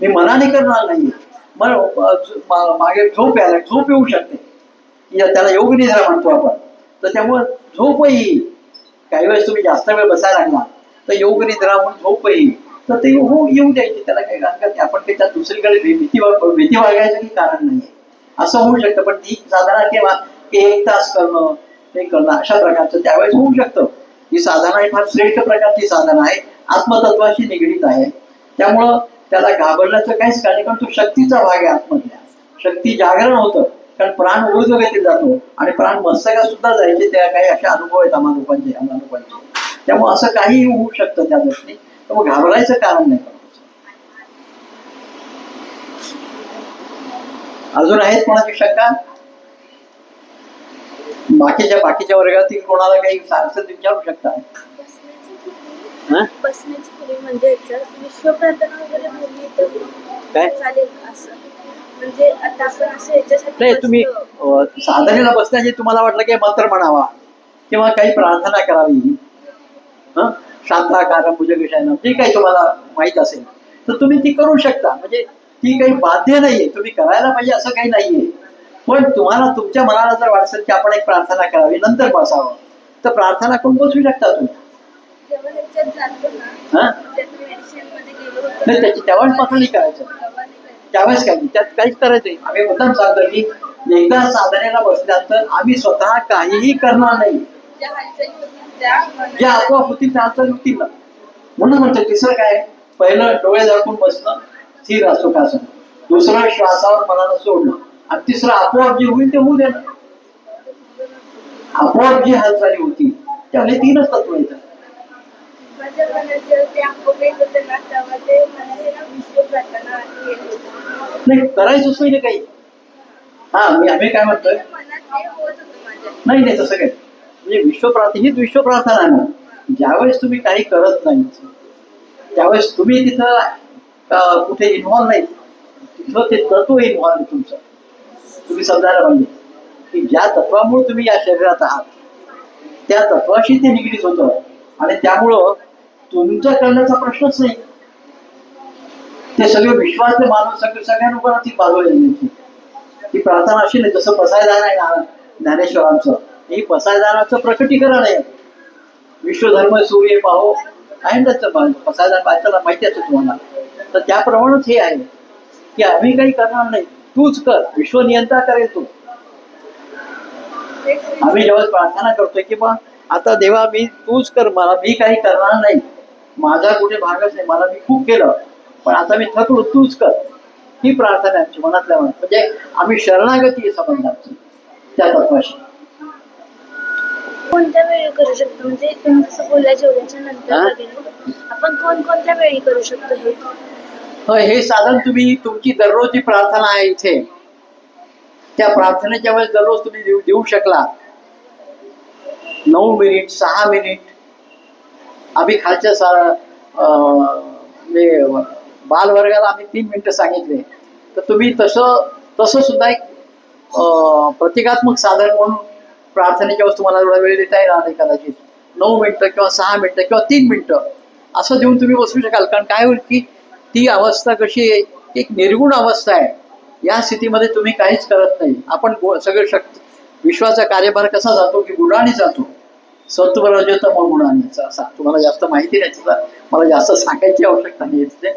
मी मनाने करणार नाही. मागे झोप येऊ शकते, त्याला योगनिद्रा म्हणतो आपण. तर त्यामुळे झोपही येईल. काही वेळेस तुम्ही जास्त वेळ बसायला लागला तर योगनिद्रा म्हणून झोप येईल. तर ते येऊ द्यायची, त्याला काही हरकत नाही. आपण त्याच्यात दुसरीकडे भीती बाळगायचं काही कारण नाहीये. असं होऊ शकतं. पण ती साधना केव्हा 1 तास करणं, हे करणं अशा प्रकारचं त्यावेळेस होऊ शकतं. ही साधना ही फार श्रेष्ठ प्रकारची साधना आहे, आत्मतत्वाशी निगडीत आहे. त्यामुळं त्याला घाबरण्याचं काहीच कारण नाही, कारण तो शक्तीचा भाग आहे. आत्मज्ञान शक्ती जागरण होतं, कारण प्राण ऊर्ध्वगतीत जातो आणि प्राण मस्तकात सुद्धा जायचे. त्या काही असे अनुभव आहेत आम्हा लोकांचे. त्यामुळे असं काही होऊ शकतं त्या दृष्टीने. त्यामुळे घाबरायचं कारण नाही. अजून आहेत कोणाची शंका? बाकीच्या वर्गातील कोणाला काही सारखं विचारू शकता? बसण्याची खोली म्हणजे विश्व प्रार्थना वगैरे बोलली तर काय चालेल असं, म्हणजे आता आपण असं याच्यासाठी नाही, तुम्ही साधनेला बसण्याची तुम्हाला वाटलं की मंत्र म्हणावा किंवा काही प्रार्थना करावी, शांताकारं भुजगशयनं, जे काही तुम्हाला माहित असेल तर तुम्ही ती करू शकता. म्हणजे ती काही बाध्य नाहीये, तुम्ही करायला पाहिजे असं काही नाहीये. पण तुम्हाला तुमच्या मनाला जर वाटतं की आपण एक प्रार्थना करावी नंतर बसावं, तर प्रार्थना करून बसू शकता तुम्ही. नाही, त्याची त्यावेळेस मात्र नाही करायचं. त्यावेळेस काय त्यात काहीच करायचंय. आम्ही मुद्दाम सांगतो की एकदा साधनेला बसल्यानंतर आम्ही स्वतः काहीही करणार नाही. ज्या आपोआप होतील त्या हालचाली होतील ना. म्हणून म्हणतो तिसरं काय, पहिलं डोळे झाकून बसणं, स्थिर सुखासन. दुसरं श्वासावर मनाला सोडणं. आणि तिसरं आपोआप जे होईल ते होऊ देणं. आपोआप जी हालचाली होती त्यामुळे 3च तत्व येतात. नाही करायचंच नाही काही. आम्ही काय म्हणतोय, नाही तसं काय. म्हणजे हीच विश्व प्रार्थना आहे ना. ज्यावेळेस तुम्ही काही करत नाही त्यावेळेस तुम्ही तिथं कुठे इन्व्हॉल्व नाही, तिथलं ते तत्व इन्व्हॉल्व आहे तुमचं. तुम्ही समजायला पाहिजे की ज्या तत्वामुळे तुम्ही या शरीरात आहात त्या तत्वाशी ते निगडीत होतं आणि त्यामुळं तुमचा करण्याचा प्रश्नच नाही. ते सगळे विश्वातले माणूस सगळ्यांना ती बाजू ती प्रार्थना अशी नाही. जसं पसायदान आहे ज्ञानेश्वरांचं, हे पसायदानाचं प्रकटीकरण आहे. विश्वधर्म सूर्य पाहो आहे ना त्याचं पसायदान बायकाला माहिती असतं तुम्हाला. तर त्याप्रमाणेच हे आहे की आम्ही काही करणार नाही, तूच कर, विश्वनियंता करेल तू. आम्ही जेव्हा प्रार्थना करतोय की बा आता देवा तूच कर, मी काही करणार नाही, माझा कुठे भागच नाही, मी खूप केलं पण आता मी थकलो, तूच कर. ही प्रार्थना आमची मनातल्या मनात. म्हणजे आम्ही शरणागती संबंधाची त्या तत्वाशी. कोणत्या वेळी करू शकतो, म्हणजे तुम्ही जसं बोलला जेवल्याच्या नंतर वगैरे आपण कोणत्या वेळी करू शकतो हे? हे साधन तुम्ही तुमची दररोजची प्रार्थना आहे इथे, त्या प्रार्थनेच्या वेळेस दररोज तुम्ही देऊ शकला 9 मिनिट 6 मिनिट. आम्ही खालच्या बालवर्गाला आम्ही 3 मिनिटं सांगितले, तर तुम्ही तसं सुद्धा एक प्रतिकात्मक साधन म्हणून प्रार्थनेच्या वेळेस तुम्हाला एवढा वेळ देता येणार नाही कदाचित. 9 मिनिटं किंवा 6 मिनिटं किंवा 3 मिनिटं असं देऊन तुम्ही बसू शकाल. कारण काय होईल की ती अवस्था कशी आहे, एक निर्गुण अवस्था आहे. या स्थितीमध्ये तुम्ही काहीच करत नाही. आपण सगळं विश्वाचा कार्यभार कसा जातो की गुणाने जातो, सत्वरजतम गुणाने. असा तुम्हाला जास्त माहिती नाही, मला जास्त सांगायची आवश्यकता नाही तिथे,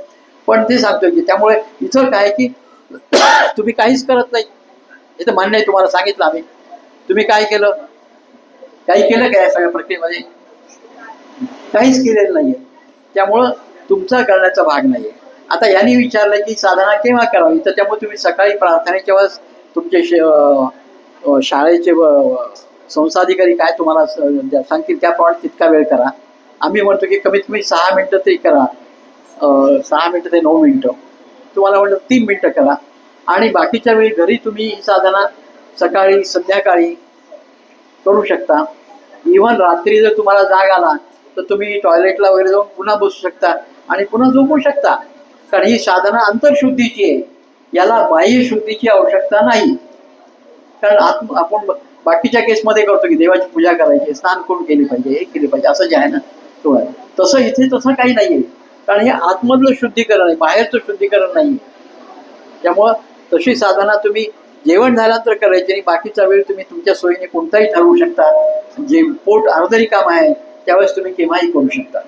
पण ते सांगतो की त्यामुळे इथं काय की तुम्ही काहीच करत नाही. हे तर मान्य आहे, तुम्हाला सांगितलं आम्ही. तुम्ही काय केलं, काही केलं काय सगळ्या प्रक्रियेमध्ये? काहीच केलेलं नाहीये. त्यामुळं तुमचा करण्याचा भाग नाहीये. आता यांनी विचारलं की साधना केव्हा करावी, तर त्यामुळे तुम्ही सकाळी प्रार्थनेच्या वेळेस तुमचे शाळेचे संस्थाधिकारी काय तुम्हाला सांगतील त्याप्रमाणे तितका वेळ करा. आम्ही म्हणतो की कमीत कमी 6 मिनिटं तरी करा, 6 मिनिटं ते 9 मिनिटं. तुम्हाला म्हणतो 3 मिनिटं करा. आणि बाकीच्या वेळी घरी तुम्ही ही साधना सकाळी संध्याकाळी करू शकता. इव्हन रात्री जर तुम्हाला जाग आला तर तुम्ही टॉयलेटला वगैरे जाऊन पुन्हा बसू शकता आणि पुन्हा झोपू शकता. कारण ही साधना अंतर्शुद्धीची आहे, याला बाह्य शुद्धीची आवश्यकता नाही. कारण आपण बाकीच्या केसमध्ये करतो की देवाची पूजा करायची, स्नान करून केली पाहिजे, हे केली पाहिजे, असं जे आहे ना थोडं, तसं इथे तसं काही नाही आहे. कारण हे आतमधलं शुद्धीकरण आहे, बाहेरचं शुद्धीकरण नाही. त्यामुळं तशी साधना तुम्ही जेवण झाल्यानंतर करायची आणि बाकीचा वेळ तुम्ही तुमच्या सोयीने कोणताही ठरवू शकता. जे पोट अर्धरी काम आहे त्यावेळेस तुम्ही केव्हाही करू शकता.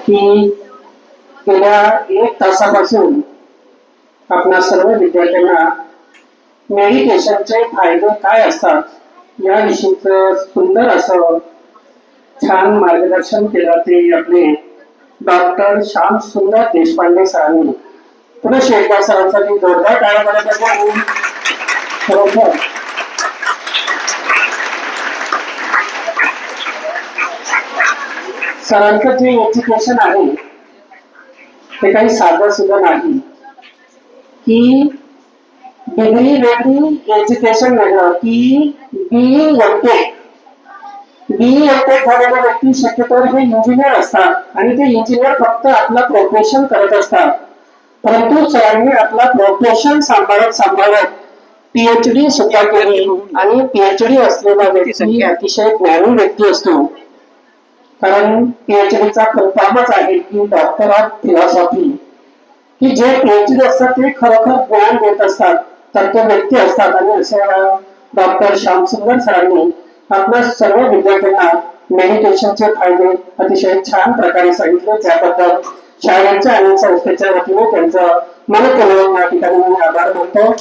की गेल्या 1 तासापासून आपल्या सर्व विद्यार्थ्यांना मेडिटेशनचे फायदे काय असतात याविषयीचं सुंदर असं छान मार्गदर्शन केलं ते आपले डॉक्टर श्याम सुंदर देशपांडे सरांनी. पुन्हा शेखर सरांसाठी जोरदार टाळ्या पडत. खरोखर सरांचं जे एज्युकेशन आहे ते काही साधं सुद्धा नाही. की डिग्री वेगळी, एज्युकेशन वेगळं. की बीइंग एमटेक झालेले व्यक्ती शक्यतो हे इंजिनियर असतात आणि ते इंजिनियर फक्त आपलं प्रोफेशन करत असतात. परंतु सरांनी आपला प्रोफेशन सांभाळत PhD सुद्धा केली. आणि PhD असलेला व्यक्ती अतिशय ज्ञानी व्यक्ती असतो. कारण PhDचा फुलफॉर्मच आहे की डॉक्टर ऑफ फिलॉसॉफी. की जे PhD असतात ते खरोखर ज्ञान देत असतात, तत्व व्यक्ती असतात. आणि अशा डॉक्टर श्यामसुंदर सरांनी आपल्या सर्व विद्यार्थ्यांना मेडिटेशनचे फायदे अतिशय छान प्रकारे सांगितले. त्याबद्दल शाळेच्या आणि संस्थेच्या वतीने त्यांचं मनपूर्वक या ठिकाणी आभार मानतो.